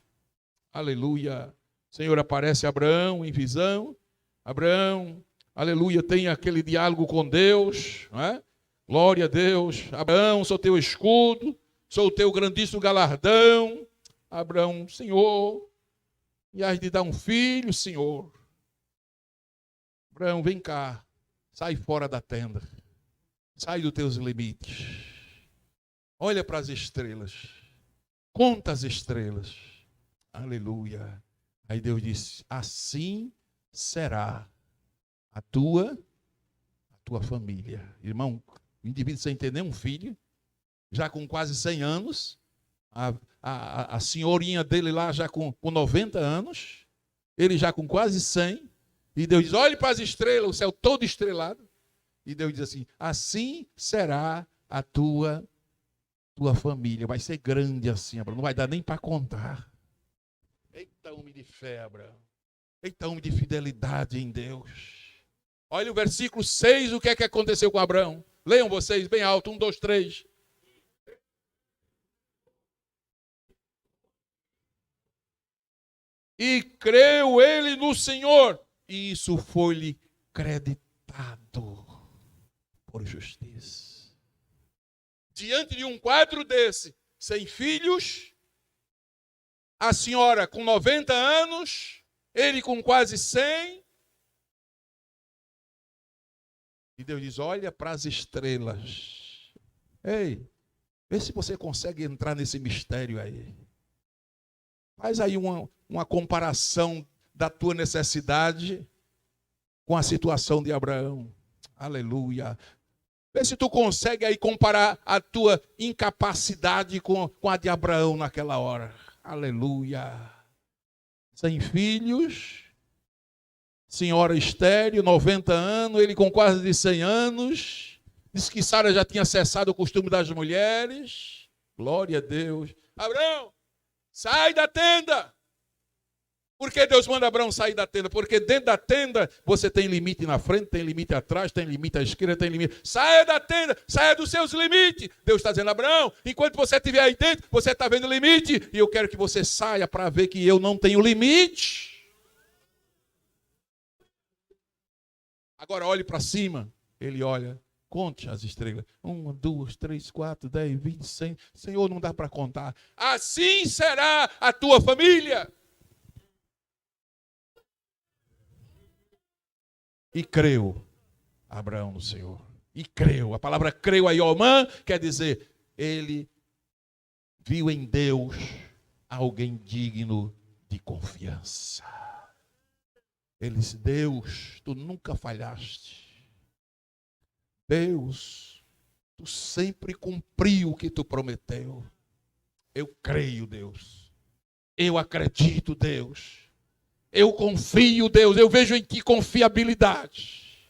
Speaker 1: Aleluia. O Senhor aparece a Abraão em visão. Abraão, aleluia, tem aquele diálogo com Deus, não é? Glória a Deus. Abraão, sou teu escudo, sou teu grandíssimo galardão. Abraão, Senhor, e has de dar um filho, Senhor. Abraão, vem cá, sai fora da tenda, sai dos teus limites. Olha para as estrelas, conta as estrelas. Aleluia. Aí Deus disse, assim será a tua família. Irmão, o indivíduo sem ter nenhum filho, já com quase 100 anos, a senhorinha dele lá já com 90 anos, ele já com quase 100, e Deus diz, olhe para as estrelas, o céu todo estrelado, e Deus diz assim, assim será a tua família, vai ser grande assim, Abraão, não vai dar nem para contar. Eita, homem de fé, Abraão. Eita, homem de fidelidade em Deus. Olha o versículo 6, o que é que aconteceu com Abraão? Leiam vocês bem alto, 1, 2, 3. E creu ele no Senhor, e isso foi-lhe creditado por justiça. Diante de um quadro desse, sem filhos, a senhora com 90 anos, ele com quase 100. E Deus diz, olha para as estrelas. Ei, vê se você consegue entrar nesse mistério aí. Faz aí uma comparação da tua necessidade com a situação de Abraão. Aleluia. Vê se tu consegue aí comparar a tua incapacidade com a de Abraão naquela hora. Aleluia. Sem filhos, senhora estéril, 90 anos, ele com quase 100 anos. Diz que Sara já tinha cessado o costume das mulheres. Glória a Deus. Abraão, sai da tenda. Por que Deus manda Abraão sair da tenda? Porque dentro da tenda você tem limite na frente, tem limite atrás, tem limite à esquerda, tem limite. Saia da tenda, saia dos seus limites. Deus está dizendo, Abraão, enquanto você estiver aí dentro, você está vendo limite. E eu quero que você saia para ver que eu não tenho limite. Agora olhe para cima. Ele olha, conte as estrelas. 1, 2, 3, 4, 10, 20, 100. Senhor, não dá para contar. Assim será a tua família. E creu Abraão no Senhor. E creu. A palavra creu aí, Omã, quer dizer, ele viu em Deus alguém digno de confiança. Ele disse, Deus, tu nunca falhaste. Deus, tu sempre cumpriu o que tu prometeu. Eu creio, Deus. Eu acredito, Deus. Eu confio, Deus, eu vejo em ti confiabilidade.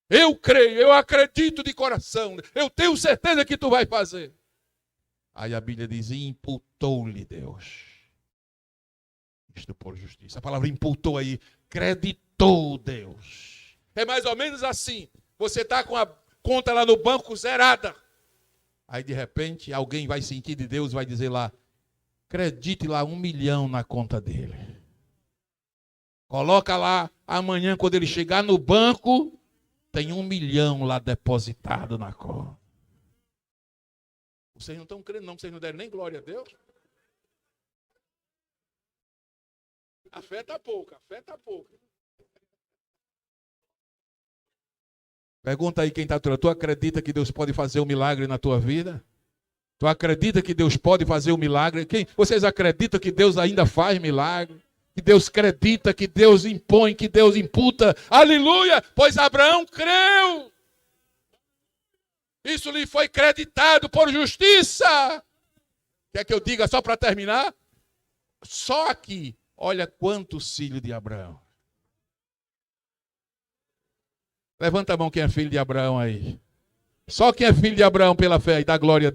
Speaker 1: Eu creio, eu acredito de coração. Eu tenho certeza que tu vai fazer. Aí a Bíblia diz, imputou-lhe Deus isto por justiça. A palavra imputou aí, creditou Deus. É mais ou menos assim. Você está com a conta lá no banco zerada. Aí, de repente, alguém vai sentir de Deus, vai dizer lá, acredite lá 1 milhão na conta dele. Coloca lá, amanhã, quando ele chegar no banco, tem 1 milhão lá depositado na conta. Vocês não estão crendo, não, vocês não deram nem glória a Deus. A fé está pouca, a fé está pouca. Pergunta aí quem está atrás. Tu acredita que Deus pode fazer um milagre na tua vida? Tu acredita que Deus pode fazer um milagre? Vocês acreditam que Deus ainda faz milagre? Que Deus acredita, que Deus impõe, que Deus imputa? Aleluia! Pois Abraão creu. Isso lhe foi creditado por justiça. Quer que eu diga só para terminar? Só aqui, olha quantos filhos de Abraão. Levanta a mão quem é filho de Abraão aí. Só quem é filho de Abraão pela fé e dá glória a Deus.